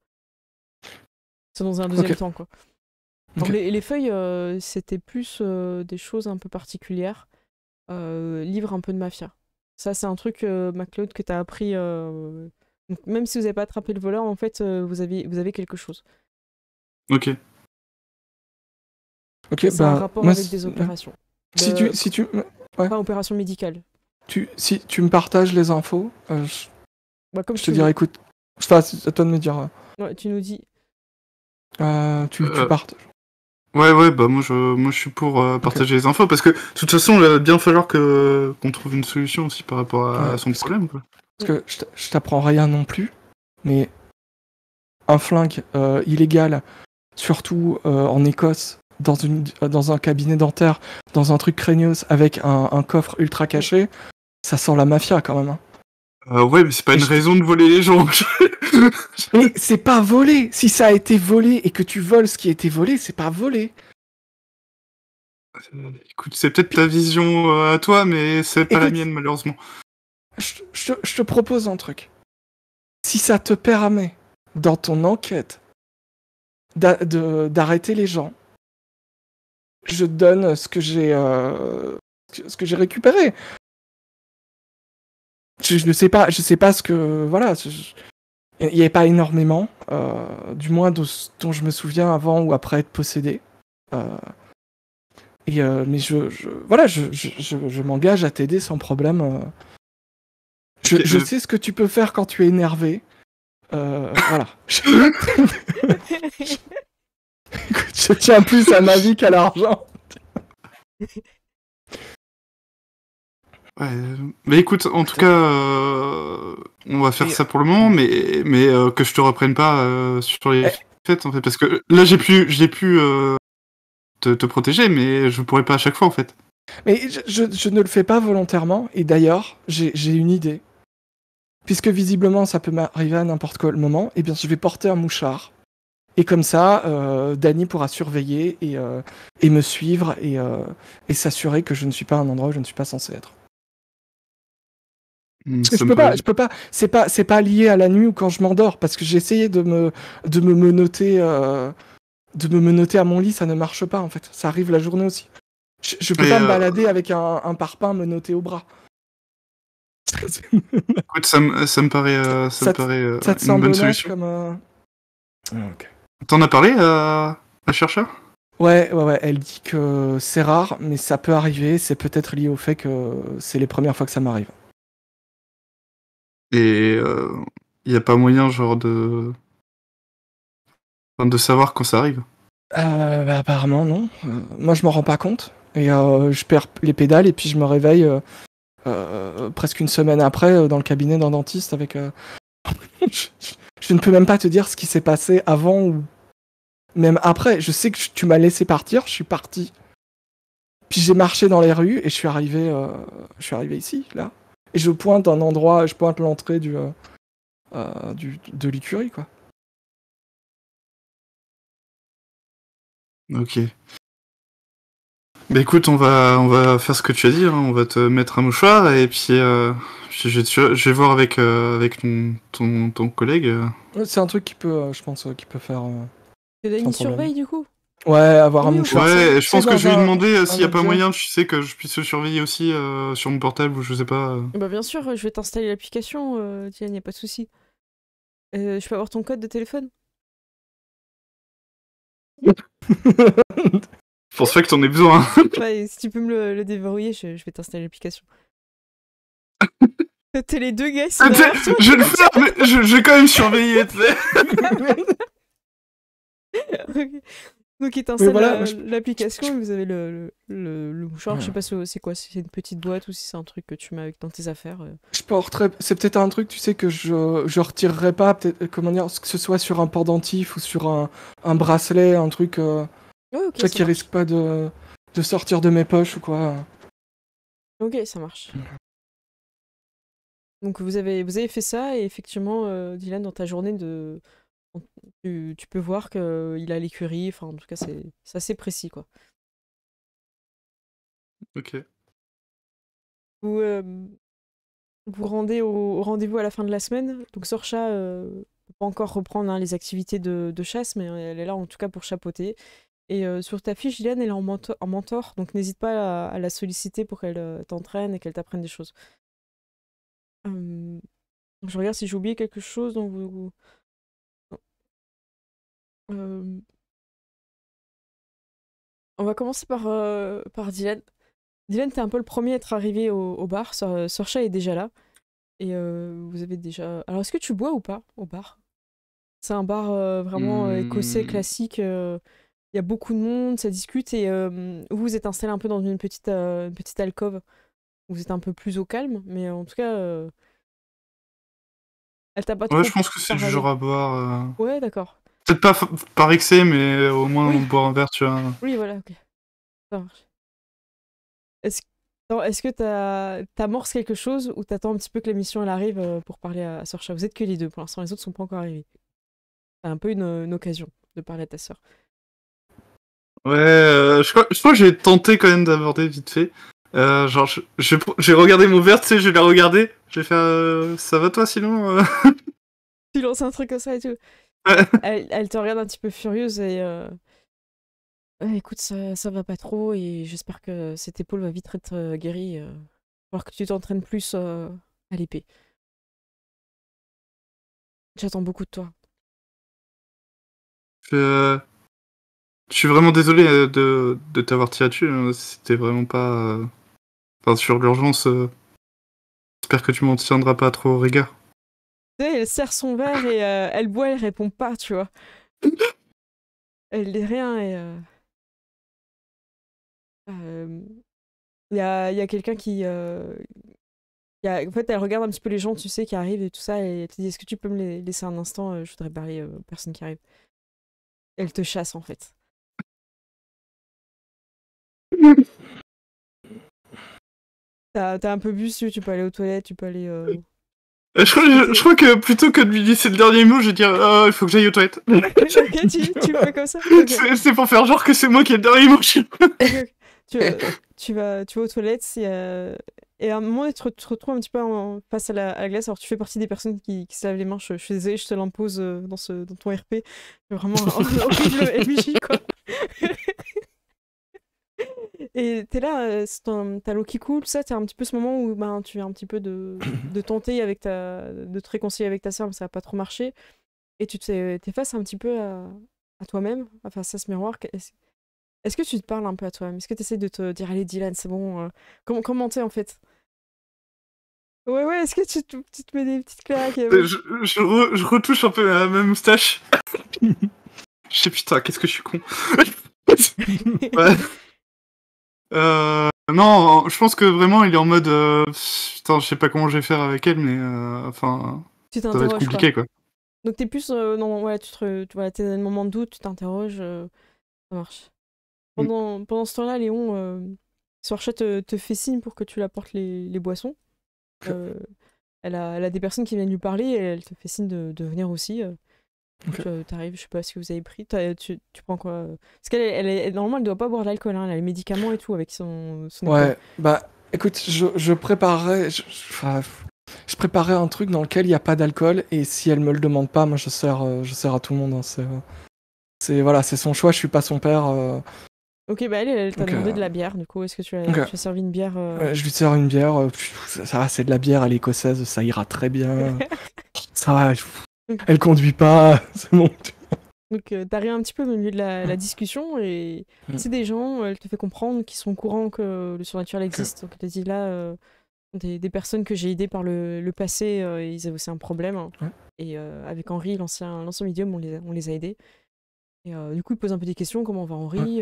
C'est dans un deuxième temps, quoi. Alors, Ok. les feuilles, c'était plus des choses un peu particulières. Livre un peu de mafia. Ça, c'est un truc, MacLeod, que tu as appris. Donc, même si vous n'avez pas attrapé le voleur, en fait, vous avez quelque chose. Ok. Ok, C'est un bah, rapport moi, avec des opérations. si tu, ouais. Pas opération médicale. Si tu me partages les infos, Bah, comme je te tu veux. dirai, écoute, enfin, c'est à toi de me dire. Ouais, tu nous dis. Tu Euh, partages. Ouais, bah moi je suis pour partager les infos parce que de toute façon, il va bien falloir qu'on trouve une solution aussi par rapport à Ouais, son problème, quoi. Parce que je t'apprends rien non plus, mais un flingue illégal, surtout en Écosse, dans un cabinet dentaire, dans un truc craignos avec un coffre ultra caché, ça sent la mafia quand même. Hein. Ouais, mais c'est pas Et une raison de voler les gens. Mais c'est pas volé. Si ça a été volé et que tu voles ce qui a été volé, c'est pas volé. Écoute, c'est peut-être ta vision à toi, mais c'est pas la Écoute, mienne, malheureusement. je te propose un truc. Si ça te permet, dans ton enquête, d'arrêter les gens, je te donne ce que j'ai récupéré. Je sais pas ce que voilà. Il n'y avait pas énormément, du moins dont je me souviens avant ou après être possédé. Mais voilà, je m'engage à t'aider sans problème. Je sais ce que tu peux faire quand tu es énervé. Voilà. Écoute, je tiens plus à ma vie qu'à l'argent. Ouais, mais écoute, en tout cas, on va faire ça pour le moment, mais que je te reprenne pas sur les faits, en fait, parce que là j'ai pu te protéger, mais je pourrais pas à chaque fois, en fait. Mais je ne le fais pas volontairement, et d'ailleurs, j'ai une idée. Puisque visiblement ça peut m'arriver à n'importe quel moment, eh bien je vais porter un mouchard. Et comme ça, Danny pourra surveiller et me suivre et s'assurer que je ne suis pas à un endroit où je ne suis pas censé être. Parce que je peux pas, c'est pas lié à la nuit ou quand je m'endors, parce que j'ai essayé de me menotter, à mon lit, ça ne marche pas en fait. Ça arrive la journée aussi. Je peux pas me balader avec un parpaing menotté au bras. Écoute, ça me paraît, ça te une semble bonne honnête solution. comme Ok. T'en as parlé à chercheur? Ouais, elle dit que c'est rare, mais ça peut arriver, c'est peut-être lié au fait que c'est les premières fois que ça m'arrive. Et y a pas moyen, genre, de savoir quand ça arrive? Bah, apparemment, non. Moi, je m'en rends pas compte. Et je perds les pédales et puis je me réveille presque une semaine après dans le cabinet d'un dentiste avec... je ne peux même pas te dire ce qui s'est passé avant ou même après. Je sais que tu m'as laissé partir, je suis parti. Puis j'ai marché dans les rues et je suis arrivé ici, là. Et je pointe l'entrée de l'écurie, quoi. Ok. Bah écoute, on va faire ce que tu as dit, hein. On va te mettre un mouchoir et puis je vais voir avec ton collègue. C'est un truc qui peut, je pense, qui peut faire Que sans Dany problème. surveille du coup. Ouais, avoir un Oui, mouchoir. Ouais, je C'est pense que dans je vais lui un- demander un s'il y a pas objet. moyen, tu sais, que je puisse le surveiller aussi sur mon portable ou je sais pas. Bah bien sûr, je vais t'installer l'application, Diane, y a pas de souci. Je peux avoir ton code de téléphone? Je pense pas que t'en aies besoin. Ouais, si tu peux me le déverrouiller, je vais t'installer l'application. T'es les deux gars, ils sont derrière toi. Je vais le faire, mais je vais quand même surveiller, tu sais. Ok. Donc il t'installe voilà, l'application et vous avez le mouchoir. Ouais. Je sais pas c'est quoi, si c'est une petite boîte ou si c'est un truc que tu mets dans tes affaires. Je porterais. C'est peut-être un truc, tu sais, que je retirerai pas, peut-être, comment dire, que ce soit sur un pendentif ou sur un bracelet, un truc, Ouais, ok, ça ça qui marche. risque pas de sortir de mes poches ou quoi. Ok, ça marche. Donc vous avez fait ça et effectivement, Dylan, dans ta journée tu peux voir qu'il a l'écurie. Enfin, en tout cas, c'est assez précis, quoi. Ok. Vous vous rendez au rendez-vous à la fin de la semaine. Donc Sorcha peut pas encore reprendre, hein, les activités de chasse, mais elle est là en tout cas pour chapeauter. Et sur ta fiche, Dylan, elle est en mentor, donc n'hésite pas à la solliciter pour qu'elle t'entraîne et qu'elle t'apprenne des choses. Euh, je regarde si j'ai oublié quelque chose. Donc euh, on va commencer par Dylan. Dylan, t'es un peu le premier à être arrivé au bar. Sorcha est déjà là. Et vous avez déjà... Alors, est-ce que tu bois ou pas au bar? C'est un bar vraiment écossais classique. Il y a beaucoup de monde, ça discute. Et vous êtes installé un peu dans une petite alcôve. Vous êtes un peu plus au calme. Mais en tout cas, elle t'a pas Ouais, trop je pense que c'est du parlé. genre à boire. Ouais, d'accord. Peut-être pas par excès, mais au moins Oui. boire un verre, tu vois. Oui, voilà, ok. Ça marche. Est-ce non, est-ce que t'amorces quelque chose ou t'attends un petit peu que la mission elle arrive pour parler à Sorcha? Vous êtes que les deux pour l'instant, les autres sont pas encore arrivés. C'est un peu une occasion de parler à ta sœur. Ouais, je crois que j'ai tenté quand même d'aborder vite fait. Genre, j'ai regardé mon verre, tu sais, je l'ai regardé. J'ai fait, ça va toi sinon Tu lances un truc comme ça et tout. Elle te regarde un petit peu furieuse et ouais, écoute, ça va pas trop et j'espère que cette épaule va vite être guérie. Alors que tu t'entraînes plus à l'épée. J'attends beaucoup de toi. Je suis vraiment désolé de t'avoir tiré dessus, hein. C'était vraiment pas. Enfin, sur l'urgence, j'espère que tu m'en tiendras pas trop rigueur. Tu sais, elle serre son verre et elle boit, elle répond pas, tu vois. Elle dit rien et il y a quelqu'un qui en fait, elle regarde un petit peu les gens, tu sais, qui arrivent et tout ça, et elle te dit, est-ce que tu peux me laisser un instant, je voudrais parler aux personnes qui arrivent. Elle te chasse, en fait. T'as un peu bu, si tu peux aller aux toilettes, tu peux aller... Je crois que plutôt que de lui laisser le dernier mot, je vais dire, il faut que j'aille aux toilettes. Ok, tu le fais comme ça. Ok. C'est pour faire genre que c'est moi qui ai le dernier mot. Ok. Tu vas aux toilettes, et à un moment, tu te retrouves un petit peu face à la glace. Alors, tu fais partie des personnes qui se lavent les mains. Je suis désolée, je te l'impose dans ton RP. C'est vraiment un horrible MJ, quoi. Et t'es là, t'as l'eau qui coule, ça, t'as un petit peu ce moment où ben, tu viens un petit peu de tenter de te réconcilier avec ta sœur, mais ça va pas trop marcher. Et tu t'es face un petit peu à toi-même, face à ce miroir. Est-ce que tu te parles un peu à toi-même? Est-ce que tu essaies de te dire, allez, Dylan, c'est bon, comment t'es en fait? Ouais, ouais, est-ce que tu te mets des petites claques? Je retouche un peu ma moustache. Je sais, putain, qu'est-ce que je suis con. Ouais. Non, je pense que vraiment il est en mode putain, je sais pas comment je vais faire avec elle, mais enfin, Tu ça va être t'interroges, compliqué quoi. Donc t'es plus non, ouais, voilà, t'es dans le moment de doute, tu t'interroges, ça marche. Pendant ce temps-là, Léon, Sorcha te fait signe pour que tu lui apportes les boissons. Elle a des personnes qui viennent lui parler et elle te fait signe de venir aussi. Ok. T'arrives, je sais pas ce que vous avez pris. Tu prends quoi Parce normalement, elle doit pas boire de l'alcool. Hein. Elle a les médicaments et tout avec son école. Ouais, bah écoute, je préparerais. Enfin, je préparais un truc dans lequel il n'y a pas d'alcool et si elle me le demande pas, moi je sers à tout le monde. Hein, voilà, c'est son choix, je suis pas son père. Ok, bah elle t'a Donc, demandé de la bière. Du coup, est-ce que tu ok. as servi une bière Ouais, je lui sers une bière. Ça va, c'est de la bière à l'écossaise, ça ira très bien. Ça va, elle conduit pas, c'est bon. Donc, t'arrives un petit peu au milieu de la discussion et c'est des gens, elle te fait comprendre qu'ils sont au courant que le surnaturel existe. Donc, elle te dit là, des personnes que j'ai aidées par le passé, ils avaient aussi un problème. Hein. Ouais. Et avec Henri, l'ancien médium, on les a aidés. Et du coup, il pose un peu des questions. Comment va Henri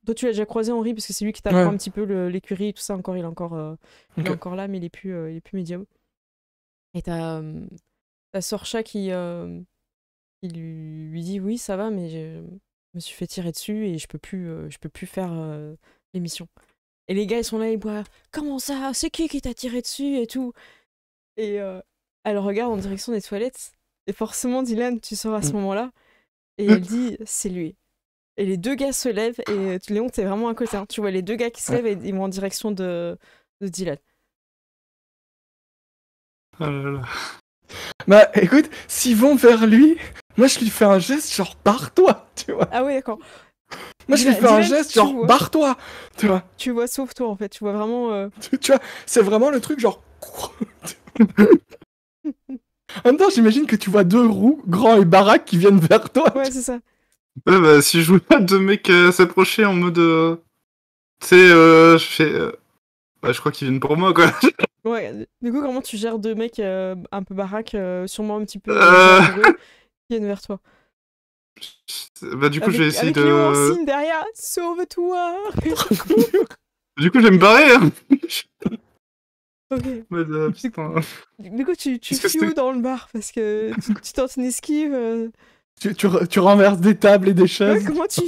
Toi, tu l'as déjà croisé, Henri, parce que c'est lui qui t'apprend un petit peu l'écurie et tout ça. Il est encore là, mais il est plus médium. Et t'as Sorcha qui lui dit oui, ça va, mais je me suis fait tirer dessus et je peux plus faire l'émission. Et les gars, ils sont là, ils boivent. Comment ça? C'est qui t'a tiré dessus et tout? Et elle regarde en direction des toilettes. Et forcément, Dylan, tu sors à ce moment-là. Et elle dit, c'est lui. Et les deux gars se lèvent. Et Léon, t'es vraiment à côté. Hein. Tu vois les deux gars qui se lèvent et ils vont en direction de Dylan. Ah là là. Bah écoute, s'ils vont vers lui, moi je lui fais un geste genre barre-toi, tu vois. Ah oui, d'accord. Moi je lui fais un geste genre barre-toi, tu vois. Tu vois sauve-toi en fait. Tu vois vraiment. Tu vois, c'est vraiment le truc genre. En même temps, j'imagine que tu vois deux roues, grands et baraques, qui viennent vers toi. Ouais, c'est ça. Ouais, bah, si je vois deux mecs s'approcher en mode. Tu sais, je fais. Bah, je crois qu'ils viennent pour moi, quoi. Ouais, du coup, comment tu gères deux mecs un peu baraques, sûrement un petit peu qui viennent vers toi? Bah, du coup, je vais essayer avec de. Léon en signe derrière, sauve-toi! Du coup, je vais me barrer. Hein. Ok. Ouais, putain. Du coup, tu fuis où dans le bar? Parce que tu tentes une esquive. Tu renverses des tables et des chaises. Ouais, comment tu.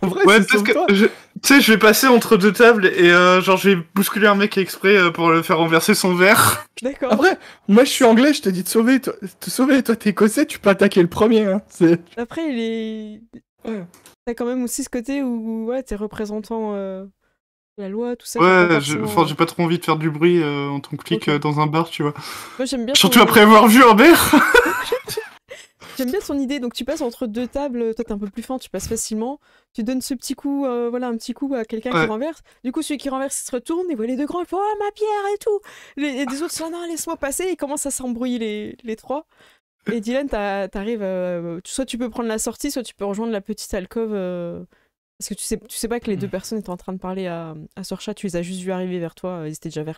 En vrai, Ouais, c'est parce que. toi. Tu sais, je vais passer entre deux tables et genre, je vais bousculer un mec exprès pour le faire renverser son verre. D'accord. Après, moi je suis anglais, je te dis de sauver. Te sauver, toi t'es écossais, tu peux attaquer le premier. Hein. Après, Ouais. T'as quand même aussi ce côté où ouais, t'es représentant la loi, tout ça. Ouais, j'ai pas trop envie de faire du bruit en tant que flic dans un bar, tu vois. Moi, j'aime bien Surtout après avoir vu un verre. J'aime bien son idée. Donc, tu passes entre deux tables. Toi, t'es un peu plus fin, tu passes facilement. Tu donnes ce petit coup, voilà, un petit coup à quelqu'un qui renverse. Du coup, celui qui renverse, il se retourne et voit les deux grands. Il fait oh, ma pierre et tout. Les autres sont non, laisse-moi passer. Ils commencent à s'embrouiller les trois. Et Dylan, t'arrives. Soit tu peux prendre la sortie, soit tu peux rejoindre la petite alcôve. Parce que tu sais pas que les deux personnes étaient en train de parler à Sorcha. Tu les as juste vus arriver vers toi. Ils étaient déjà vers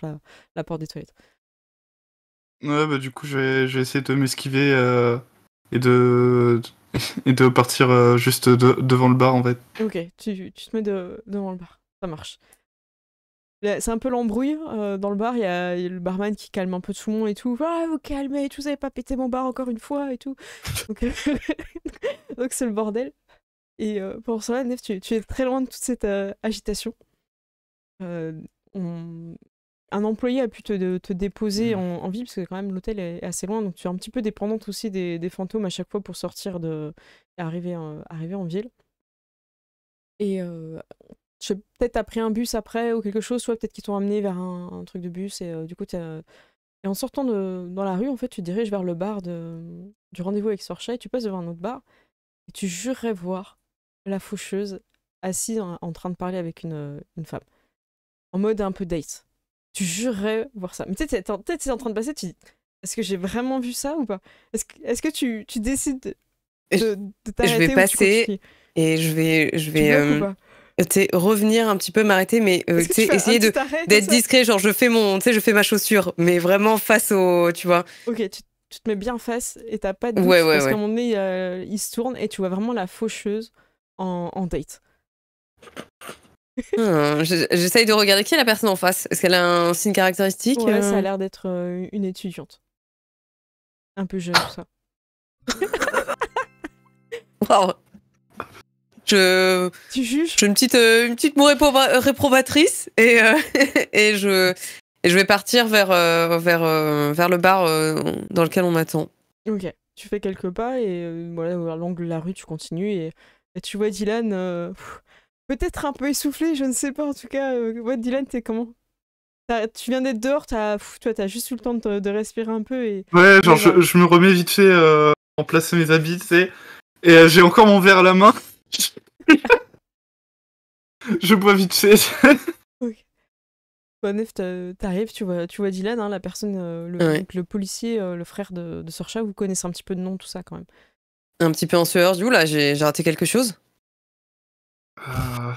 la porte des toilettes. Ouais, bah du coup, je vais essayer de m'esquiver et de partir juste devant le bar, en fait. Ok, tu te mets devant le bar. Ça marche. C'est un peu l'embrouille dans le bar. Il y a le barman qui calme un peu tout le monde et tout. Ah, vous calmez, vous avez pas pété mon bar encore une fois et tout. Donc c'est le bordel. Et pour cela, Nef, tu es très loin de toute cette agitation. Un employé a pu te déposer en ville, parce que quand même l'hôtel est assez loin, donc tu es un petit peu dépendante aussi des fantômes à chaque fois pour sortir et arriver en ville. Et peut-être t'as pris un bus après ou quelque chose, soit peut-être qu'ils t'ont amené vers un truc de bus, et du coup et en sortant dans la rue, en fait, tu te diriges vers le bar du rendez-vous avec Sorcha, et tu passes devant un autre bar, et tu jurerais voir la faucheuse assise en train de parler avec une femme, en mode un peu date. Tu jurerais voir ça. Mais peut-être c'est en train de passer, tu dis, est-ce que j'ai vraiment vu ça ou pas? Est-ce que tu décides de t'arrêter? Je vais passer et je vais revenir un petit peu, m'arrêter, mais essayer d'être discret, genre je fais ma chaussure, mais vraiment face au, tu vois. Ok, tu te mets bien face et t'as pas de doute, parce qu'à un moment donné, il se tourne et tu vois vraiment la faucheuse en date. J'essaye de regarder qui est la personne en face. Est-ce qu'elle a un signe caractéristique? Ouais, ça a l'air d'être une étudiante. Un peu jeune, tout ça. Wow. Tu juges? J'ai une petite moue réprobatrice et je vais partir vers le bar dans lequel on m'attend. Ok, tu fais quelques pas et voilà, à l'angle de la rue, tu continues et tu vois Dylan, peut-être un peu essoufflé, je ne sais pas, en tout cas. Ouais, Dylan, t'es comment? Tu viens d'être dehors, tu vois, t'as juste eu le temps de respirer un peu et Ouais, genre, Neve arrive. je me remets vite fait en place mes habits, tu sais. Et j'ai encore mon verre à la main. Je bois vite fait. Ok. Bah, Neve, t'arrives, tu vois Dylan, hein, la personne, Ouais. donc le policier, le frère de Sorcha, vous connaissez un petit peu de nom, tout ça quand même. Un petit peu en sueur, du coup, là, j'ai raté quelque chose. Euh,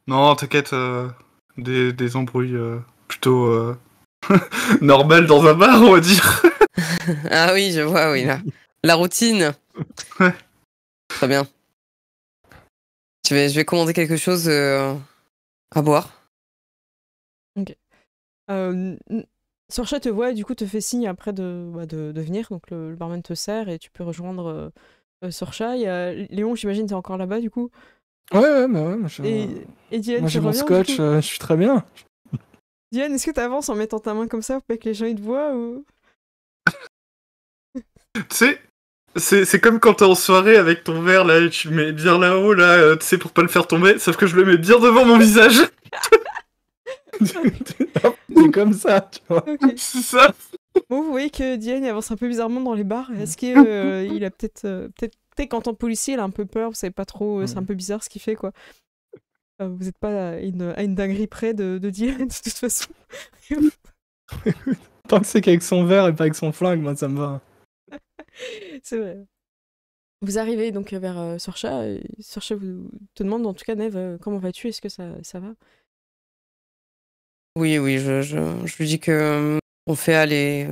Non, t'inquiète, des embrouilles plutôt normales dans un bar, on va dire. Ah oui, je vois, oui, là. La routine. Ouais. Très bien. Je vais commander quelque chose à boire. Ok. Sorcha te voit et du coup te fait signe après de venir, donc le barman te sert et tu peux rejoindre Sorcha. Il y a Léon, j'imagine, t'es encore là-bas du coup. Ouais, bah ouais, Et Dylan, moi tu j'ai mon reviens du scotch, coup. je suis très bien. Dylan, est-ce que t'avances en mettant ta main comme ça pour pas que les gens ils te voient ou... Tu sais, c'est comme quand t'es en soirée avec ton verre, là, et tu le mets bien là-haut, là, tu sais, pour pas le faire tomber, sauf que je le mets bien devant mon visage. C'est comme ça, tu vois. Ok. C'est ça. Bon, vous voyez que Dylan il avance un peu bizarrement dans les bars. Est-ce qu'il il a peut-être qu'en tant que policier, il a un peu peur, vous savez pas trop, c'est un peu bizarre ce qu'il fait quoi. Vous êtes pas à une dinguerie près de Dylan de toute façon. Tant que c'est qu'avec son verre et pas avec son flingue, moi ça me va. C'est vrai. Vous arrivez donc vers Sorcha. Et Sorcha te demande, en tout cas, Neve, comment vas-tu? Est-ce que ça va? Oui, oui, je lui dis que on fait aller.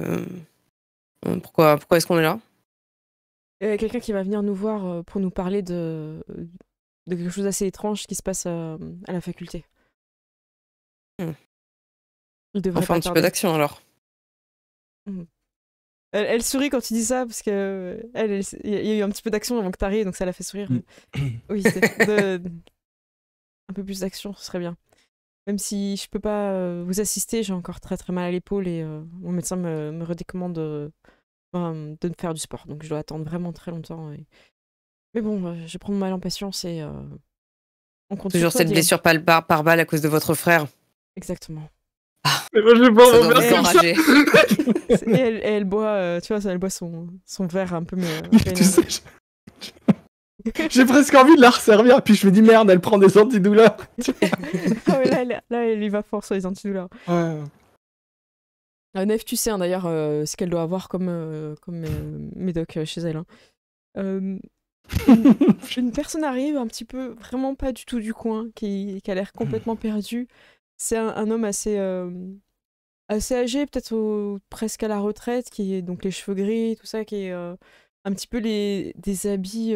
Pourquoi est-ce qu'on est là? Quelqu'un qui va venir nous voir pour nous parler de quelque chose d'assez étrange qui se passe à la faculté. Hmm. Il On devrait fait un pas petit peu tarder. d'action alors. Elle sourit quand tu dis ça parce que il y a eu un petit peu d'action avant que t'arrives, donc ça l'a fait sourire. Oui, un peu plus d'action, ce serait bien. Même si je peux pas vous assister, j'ai encore très très mal à l'épaule et mon médecin me recommande de faire du sport. Donc je dois attendre vraiment très longtemps. Mais bon, je vais prendre mal en patience et on compte sur Toujours toi, cette Dylan. blessure par balle à cause de votre frère. Exactement. Mais moi, je vais boire Ça mon doit verre vous comme ça. enrager. Et elle boit, tu vois, elle boit son verre un peu, mais un peu Tu énervé. sais, j'ai presque envie de la resservir, puis je me dis merde, elle prend des antidouleurs. Ah ouais, là, elle y va fort sur les antidouleurs. Ouais. Nef, tu sais hein, d'ailleurs ce qu'elle doit avoir comme médoc chez elle. Hein. Euh, une personne arrive un petit peu, vraiment pas du tout du coin, qui a l'air complètement perdu. C'est un homme assez âgé, peut-être presque à la retraite, qui est donc les cheveux gris, tout ça, qui est un petit peu des habits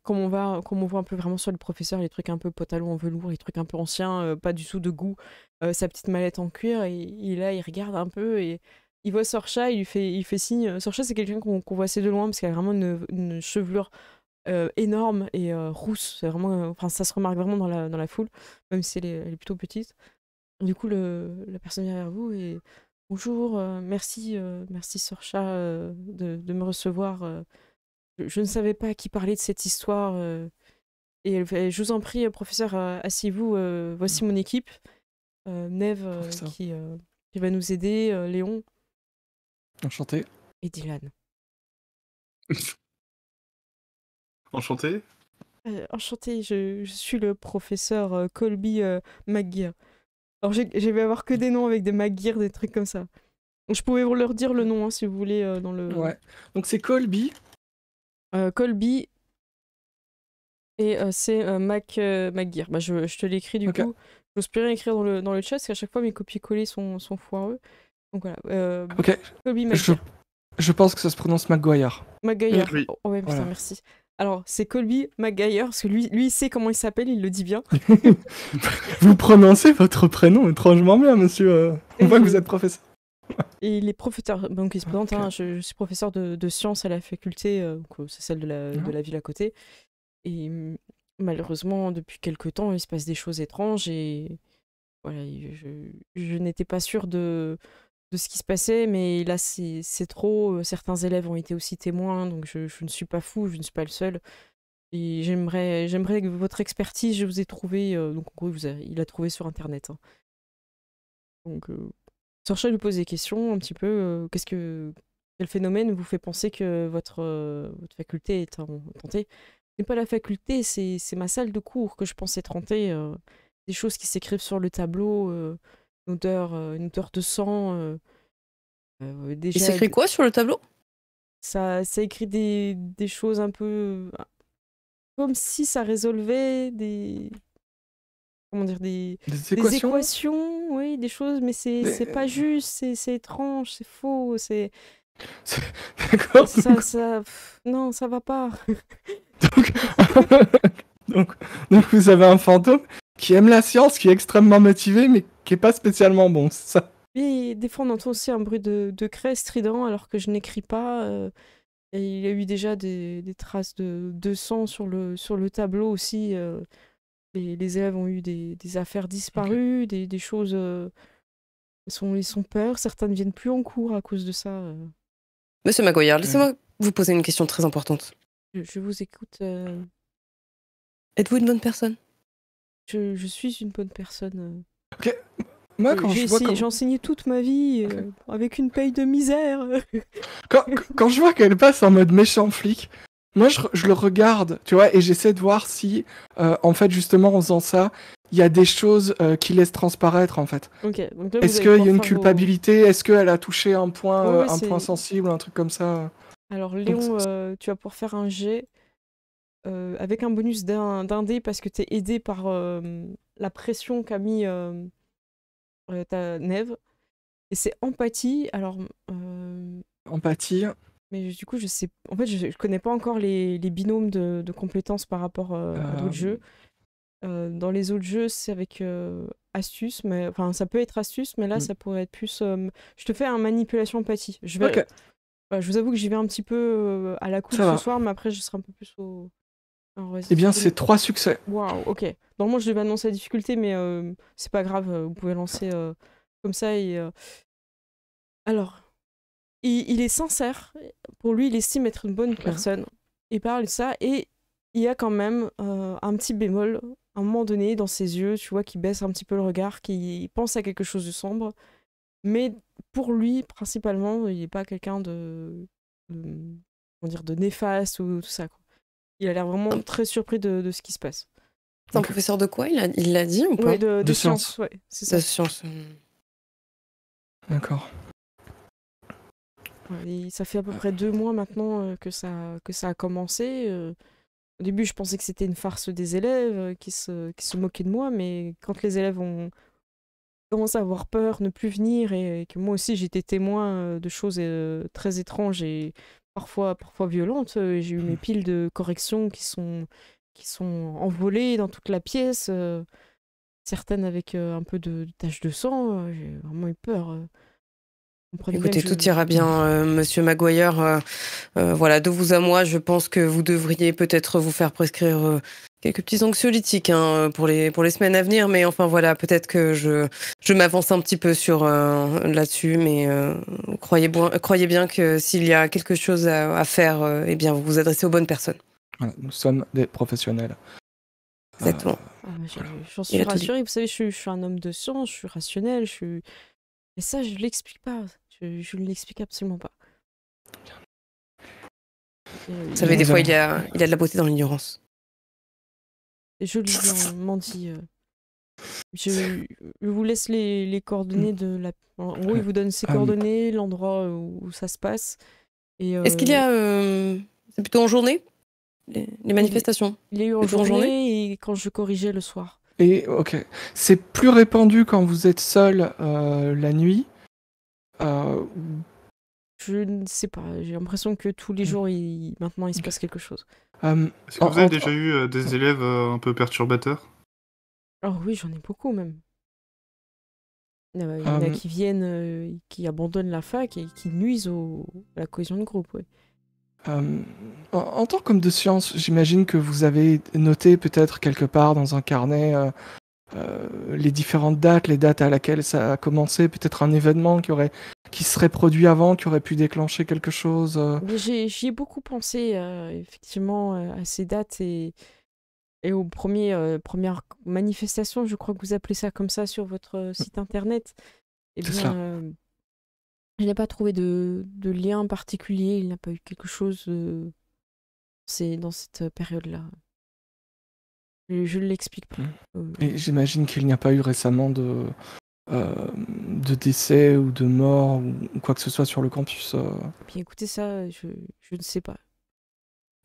comme on voit un peu vraiment sur le professeur, les trucs un peu pantalon en velours, les trucs un peu anciens, pas du tout de goût, sa petite mallette en cuir, et là, il regarde un peu et il voit Sorcha, il fait signe. Sorcha, c'est quelqu'un qu'on voit assez de loin parce qu'elle a vraiment une chevelure énorme et rousse. C'est vraiment, enfin, ça se remarque vraiment dans la foule, même si elle est plutôt petite. Du coup, la personne vient vers vous et bonjour, merci Sorcha de me recevoir. Je ne savais pas à qui parler de cette histoire. Et elle fait, je vous en prie, professeur, asseyez-vous. Voici mon équipe. Neve Professeur. qui va nous aider, Léon Enchanté. et Dylan. Enchanté. Enchantée, je suis le professeur Colby McGear. Alors j'ai vais avoir que des noms avec des McGear, des trucs comme ça. Donc, je pouvais vous leur dire le nom hein, si vous voulez dans le... Ouais. Donc c'est Colby. Colby et c'est McGear. Bah, je te l'écris du Ok. coup. J'ose plus rien écrire dans le chat parce qu'à chaque fois mes copier-coller sont foireux. Donc voilà. Ok. Colby Je, McGear. je pense que ça se prononce McGuire. McGuire. Oui. Oh ouais, putain, Voilà. merci. Alors, c'est Colby McGuire parce que lui, il sait comment il s'appelle, il le dit bien. Vous prononcez votre prénom étrangement bien, monsieur. On voit que vous êtes professeur. Et il est professeur, donc il se présente, Ok. hein, je suis professeur de sciences à la faculté, donc, c'est celle de la ville à côté. Et malheureusement, depuis quelque temps, il se passe des choses étranges et voilà, je n'étais pas sûre de ce qui se passait, mais là, c'est trop. Certains élèves ont été aussi témoins, donc je ne suis pas fou, je ne suis pas le seul. Et j'aimerais que votre expertise, je vous ai trouvé. Donc, en gros, il a trouvé sur Internet. Hein. Donc, cherchez à lui poser des questions un petit peu. Quel phénomène vous fait penser que votre faculté est tentée? Ce n'est pas la faculté, c'est ma salle de cours que je pense être hantée. Des choses qui s'écrivent sur le tableau, une odeur de sang. Il Déjà, s'écrit quoi sur le tableau? ça écrit des choses un peu comme si ça résolvait comment dire, Des des équations? équations, oui, des choses, mais c'est pas juste, c'est étrange, c'est faux, D'accord. non, ça va pas. Donc... donc vous avez un fantôme qui aime la science, qui est extrêmement motivé, mais qui est pas spécialement bon, c'est ça? Et des fois, on entend aussi un bruit de craie strident alors que je n'écris pas. Et il y a eu déjà des traces de sang sur le tableau aussi. Les élèves ont eu des affaires disparues, des choses. Ils sont peur. Certains ne viennent plus en cours à cause de ça. Monsieur Maguire, laissez-moi vous poser une question très importante. Je vous écoute. Êtes-vous une bonne personne? Je suis une bonne personne. Ok. Moi, quand je vois j'ai enseigné toute ma vie avec une paye de misère. quand je vois qu'elle passe en mode méchant flic, moi je le regarde, tu vois, et j'essaie de voir si, en fait, justement, en faisant ça, il y a des choses qui laissent transparaître, en fait. Ok. Donc là, Est-ce qu'il y a une culpabilité? Est-ce qu'elle a touché un point, point sensible, un truc comme ça? Alors, Léon, tu vas pouvoir faire un jet avec un bonus d'un dé parce que tu es aidé par la pression qu'a mis ta Neve. Et c'est empathie. Alors. Empathie. Mais du coup, je sais. En fait, je connais pas encore les binômes de compétences par rapport à d'autres jeux. Dans les autres jeux, c'est avec astuce, mais enfin, ça peut être astuce, mais là, ça pourrait être plus. Je te fais un manipulation empathie. Je vous avoue que j'y vais un petit peu à la coupe ce soir, mais après, je serai un peu plus au. Eh bien, c'est 3 succès. Waouh, ok. Normalement, je devais annoncer la difficulté, mais c'est pas grave. Vous pouvez lancer comme ça. Alors, il est sincère. Pour lui, il estime être une bonne personne. Il parle de ça et il y a quand même un petit bémol, à un moment donné, dans ses yeux, tu vois, qui baisse un petit peu le regard, qui pense à quelque chose de sombre. Mais pour lui, principalement, il n'est pas quelqu'un comment dire, de néfaste ou tout ça, quoi. Il a l'air vraiment très surpris de ce qui se passe. C'est un professeur de quoi? Il l'a dit ou pas? Oui, de sciences. Ouais, c'est ça. De sciences. D'accord. Ouais, ça fait à peu près 2 mois maintenant que ça a commencé. Au début, je pensais que c'était une farce des élèves qui se moquaient de moi, mais quand les élèves ont commencé à avoir peur, ne plus venir, et que moi aussi j'étais témoin de choses très étranges et parfois violentes, j'ai eu mes piles de corrections qui sont envolées dans toute la pièce, certaines avec un peu de taches de sang. J'ai vraiment eu peur. Écoutez, tout ira bien, monsieur Maguire. Voilà, de vous à moi, je pense que vous devriez peut-être vous faire prescrire quelques petits anxiolytiques pour les semaines à venir. Mais enfin, voilà, peut-être que je m'avance un petit peu là-dessus. Mais croyez bien que s'il y a quelque chose à faire, eh bien, vous vous adressez aux bonnes personnes. Voilà, nous sommes des professionnels. Exactement. J'en suis rassurée. Vous savez, je suis un homme de science, je suis rationnel, mais ça, je ne l'explique pas. Je ne l'explique absolument pas. Vous savez, des fois, il y a de la beauté dans l'ignorance. Je lui m'en dit. Je vous laisse les coordonnées de la. En gros, il vous donne ses coordonnées, l'endroit où ça se passe. Est-ce qu'il y a. C'est plutôt en journée, les manifestations? Il y a eu en journée et quand je corrigeais le soir. Et ok. C'est plus répandu quand vous êtes seul la nuit. Je ne sais pas. J'ai l'impression que tous les jours, maintenant, il se passe quelque chose. Est-ce que vous avez déjà eu des élèves un peu perturbateurs? Oh oui, j'en ai beaucoup même. Il y en a qui viennent, qui abandonnent la fac et qui nuisent à la cohésion de groupe. Ouais. En tant qu'homme de science, j'imagine que vous avez noté peut-être quelque part dans un carnet les différentes dates, les dates à laquelle ça a commencé, peut-être un événement qui aurait qui se serait produit avant, qui aurait pu déclencher quelque chose Mais j'y ai beaucoup pensé, effectivement, à ces dates et aux premières manifestations, je crois que vous appelez ça comme ça sur votre site internet. Eh C'est bien, cela. il n'a pas trouvé de lien particulier, il n'a pas eu quelque chose dans cette période-là. Je ne l'explique pas. Et j'imagine qu'il n'y a pas eu récemment de décès ou de mort ou quoi que ce soit sur le campus. Puis écoutez, ça, je ne sais pas.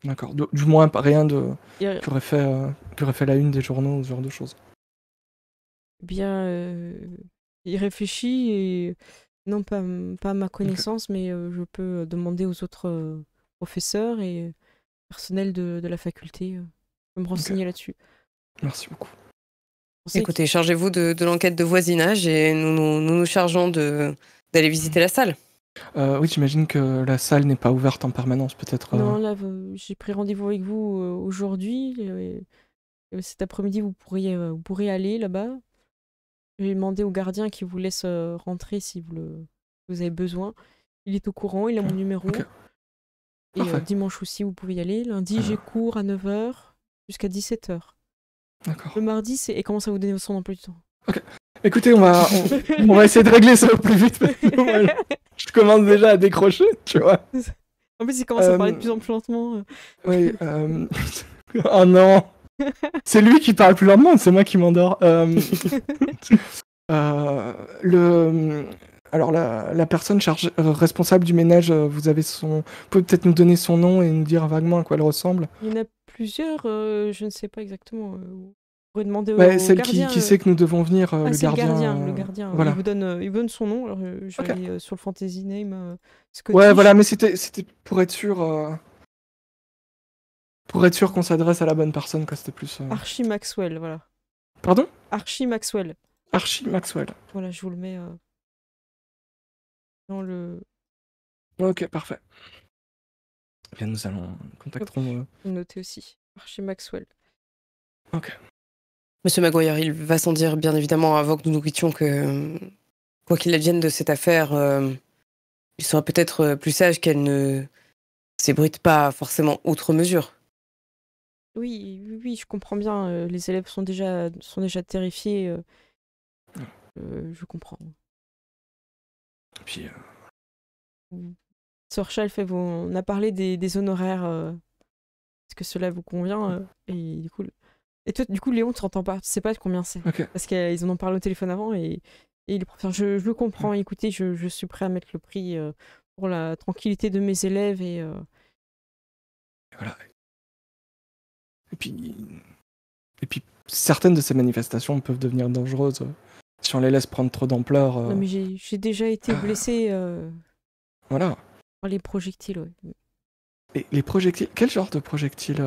D'accord. Du moins, rien de Et, qui aurait fait la une des journaux, ce genre de choses. bien, il réfléchit et non pas à ma connaissance, mais je peux demander aux autres professeurs et personnel de la faculté. Je peux me renseigner là-dessus. Merci beaucoup. Pensez Écoutez, chargez-vous de l'enquête de voisinage et nous chargeons d'aller visiter la salle. Oui, j'imagine que la salle n'est pas ouverte en permanence, peut-être. Non, là, j'ai pris rendez-vous avec vous aujourd'hui. Cet après-midi, vous pourrez aller là-bas. J'ai demandé au gardien qui vous laisse rentrer si vous avez besoin. Il est au courant, il a mon numéro. Ok. Et Parfait. dimanche aussi, vous pouvez y aller. Lundi, j'ai cours à 9h jusqu'à 17h. D'accord. Le mardi, et commence à vous donner son emploi du temps. Écoutez, on va essayer de régler ça au plus vite. Parce que moi, je commence déjà à décrocher, tu vois. En plus, il commence à parler de plus en plus lentement. Oui. Oh non. C'est lui qui parle plus lentement, c'est moi qui m'endors. Alors la personne responsable du ménage, vous pouvez peut-être nous donner son nom et nous dire vaguement à quoi elle ressemble. Il y en a plusieurs, je ne sais pas exactement. Vous pourrez demander au Celle gardien. qui sait que nous devons venir, le c'est gardien. le gardien. Voilà. Il vous donne son nom. Alors, je vais Ok. aller sur le fantasy name Scottish. Ouais, voilà, mais c'était pour être sûr. Pour être sûr qu'on s'adresse à la bonne personne, quoi, c'était plus. Archie Maxwell, voilà. Pardon? Archie Maxwell. Archie Maxwell. Voilà, je vous le mets dans le. Ok, parfait. Eh bien, nous contacterons. Noter aussi. Archie Maxwell. Ok. Monsieur Maguire, il va sans dire, bien évidemment, avant que nous nous quittions, que quoi qu'il advienne de cette affaire, il sera peut-être plus sage qu'elle ne s'ébruite pas forcément outre mesure. Oui, je comprends bien. Les élèves sont déjà terrifiés. Je comprends. Puis. Sir Shelf, on a parlé des honoraires. Est-ce que cela vous convient Et du coup, toi, Léon, tu n'entends pas. Tu sais pas combien c'est. Ok. Parce qu'ils en ont parlé au téléphone avant et les professeurs, je le comprends. Écoutez, je suis prêt à mettre le prix pour la tranquillité de mes élèves et. Voilà. Et puis, certaines de ces manifestations peuvent devenir dangereuses si on les laisse prendre trop d'ampleur. Non, mais j'ai déjà été blessé Voilà. par les projectiles. Ouais. Et les projectiles. Quel genre de projectiles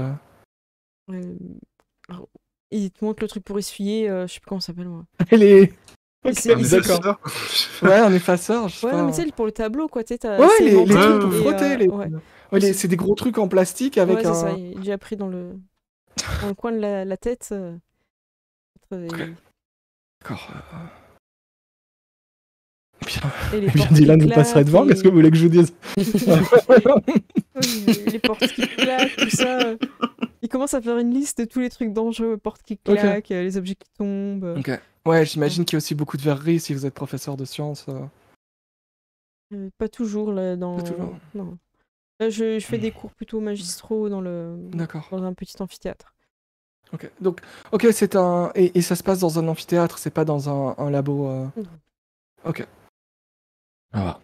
Alors, il te montre le truc pour essuyer. Je sais plus comment ça s'appelle, moi. Les. Et Ok, c'est- Mais c'est- d'accord. Ouais, un effaceur, je sais Ouais, pas. non, mais tu sais, pour le tableau, quoi. Tu sais, Ouais, c'est les aimanté trucs pour et, frotter. ouais. C'est des gros trucs en plastique avec Ouais, c'est un. ça. Il est déjà pris dans le coin de la tête. D'accord. Et les Eh bien, portes qui Dylan, vous claquent passerez devant, qu'est-ce que vous voulez que je vous dise? Oui, les portes qui claquent, tout ça. Il commence à faire une liste de tous les trucs dangereux, portes qui claquent, les objets qui tombent. Ok. Ouais, j'imagine qu'il y a aussi beaucoup de verreries si vous êtes professeur de sciences. Pas toujours, là, Pas toujours. Non. Là, je fais des cours plutôt magistraux dans D'accord. un petit amphithéâtre. Ok. Donc, ok, c'est un. Et ça se passe dans un amphithéâtre, c'est pas dans un labo. Non. Ok. Ah va.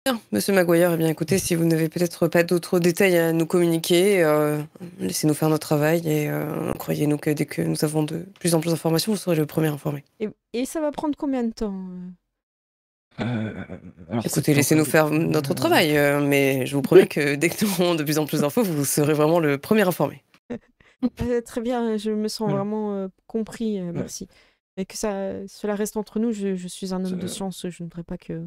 Bien, Monsieur Maguire, eh bien écoutez, si vous n'avez peut-être pas d'autres détails à nous communiquer, laissez-nous faire notre travail et croyez-nous que dès que nous avons de plus en plus d'informations, vous serez le premier informé. Et ça va prendre combien de temps Alors, Écoutez, laissez-nous faire notre travail, mais je vous promets que dès que nous aurons de plus en plus d'infos, vous serez vraiment le premier informé. Très bien, je me sens Voilà. vraiment compris, merci. Et que cela reste entre nous, je suis un homme de science, je ne voudrais pas que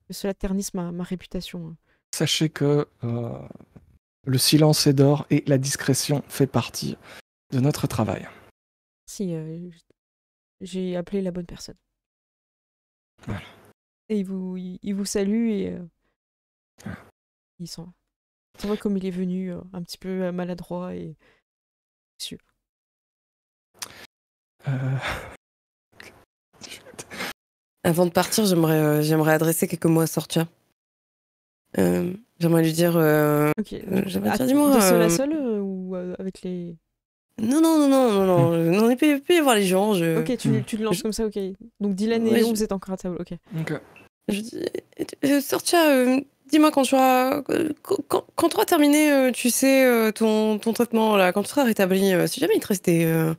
cela ternisse ma réputation. Sachez que le silence est d'or et la discrétion fait partie de notre travail. Si, j'ai appelé la bonne personne. Voilà. Et il vous salue et il s'en va. C'est vrai comme il est venu, un petit peu maladroit et déçu. Avant de partir, j'aimerais adresser quelques mots à Sortia. J'aimerais lui dire. Ok. J'aimerais dire, dis-moi. De seul à seul ou avec les. Non, il peut y avoir les gens. Ok, tu le lances comme ça, ok. Donc Dylan et Ouais, Léon, vous êtes encore à table, ok. Je dis, Sortia, dis-moi quand tu auras terminé, tu sais, ton traitement, là, quand tu seras rétabli, si jamais il te reste des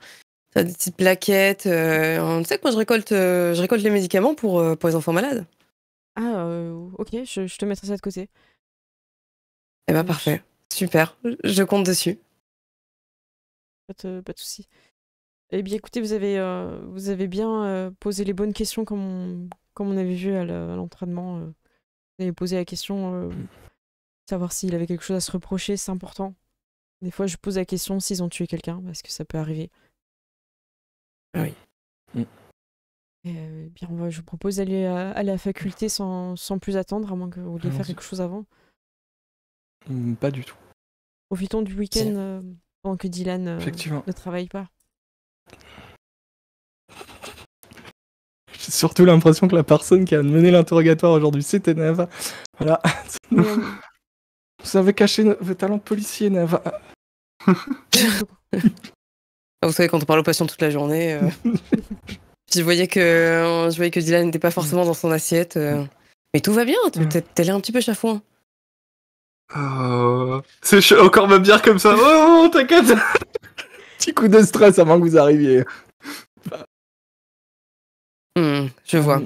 petites plaquettes, tu sais que moi je récolte les médicaments pour les enfants malades. Ah, ok, je te mettrai ça de côté. Eh ben parfait, super, je compte dessus. Pas de souci. Eh bien, écoutez, vous avez bien posé les bonnes questions comme on avait vu à l'entraînement. Vous avez posé la question, savoir s'il avait quelque chose à se reprocher, c'est important. Des fois, je pose la question s'ils ont tué quelqu'un, parce que ça peut arriver. Ah oui. Bien, je vous propose d'aller à la faculté sans plus attendre, à moins que vous vouliez faire quelque chose avant. Pas du tout. Profitons du week-end pendant que Dylan ne travaille pas. J'ai surtout l'impression que la personne qui a mené l'interrogatoire aujourd'hui, c'était Neva. Voilà. Vous avez caché vos talents de policier, Neva. Vous savez, quand on parle aux patients toute la journée, je voyais que Dylan n'était pas forcément dans son assiette. Mais tout va bien, t'as l'air un petit peu chafouin. C'est encore ma bière comme ça. Oh, t'inquiète. Petit coup de stress avant que vous arriviez. Je vois.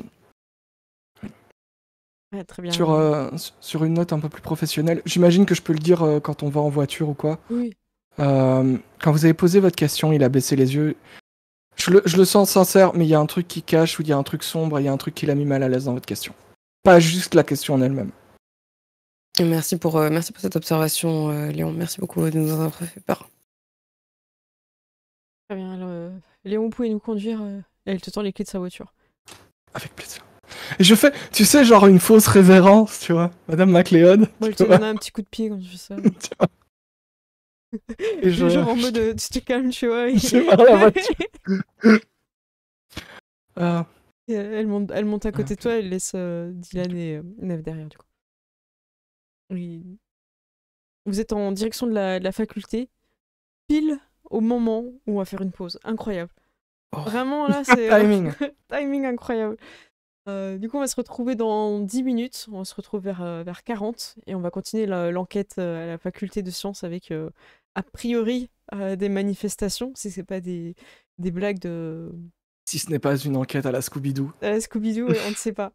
Ouais, très bien. Sur une note un peu plus professionnelle, j'imagine que je peux le dire quand on va en voiture ou quoi. Oui. Quand vous avez posé votre question, il a baissé les yeux. Je le sens sincère, mais il y a un truc qui cache, ou il y a un truc sombre, il y a un truc qui l'a mis mal à l'aise dans votre question. Pas juste la question en elle-même. Merci pour cette observation, Léon. Merci beaucoup de nous avoir fait part. Très bien. Alors, Léon, vous pouvez nous conduire. Elle te tend les clés de sa voiture. Avec plaisir. Et je fais, tu sais, genre une fausse révérence, tu vois, Madame MacLeod. Moi, elle te donne un petit coup de pied quand je fais ça. Et genre en mode, tu te calmes, tu vois. Je pars la voiture. Elle monte à côté de toi, elle laisse Dylan et Neve derrière, du coup. Oui. Vous êtes en direction de la faculté, pile au moment où on va faire une pause. Incroyable. Vraiment, là, c'est... Timing. Timing incroyable. Du coup, on va se retrouver dans 10 minutes. On se retrouve vers 40 et on va continuer l'enquête à la faculté de sciences avec, a priori, des manifestations, si c'est pas des blagues de... Si ce n'est pas une enquête à la Scooby-Doo. À la Scooby-Doo, on ne sait pas.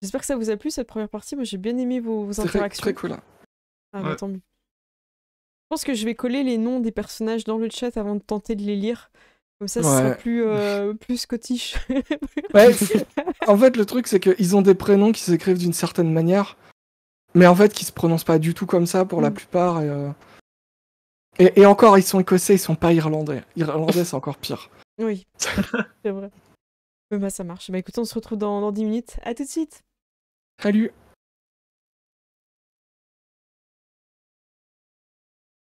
J'espère que ça vous a plu, cette première partie. Moi, j'ai bien aimé vos interactions. Très cool. Ah, bah, tant mieux. Je pense que je vais coller les noms des personnages dans le chat avant de tenter de les lire. Comme ça, ce sera plus scottish. Ouais, en fait, le truc, c'est qu'ils ont des prénoms qui s'écrivent d'une certaine manière, mais en fait, qui se prononcent pas du tout comme ça pour la plupart. Et encore, ils sont écossais, ils sont pas irlandais. Irlandais, c'est encore pire. Oui, c'est vrai. Bah, ça marche. Bah écoutez, on se retrouve dans 10 minutes. À tout de suite. Salut.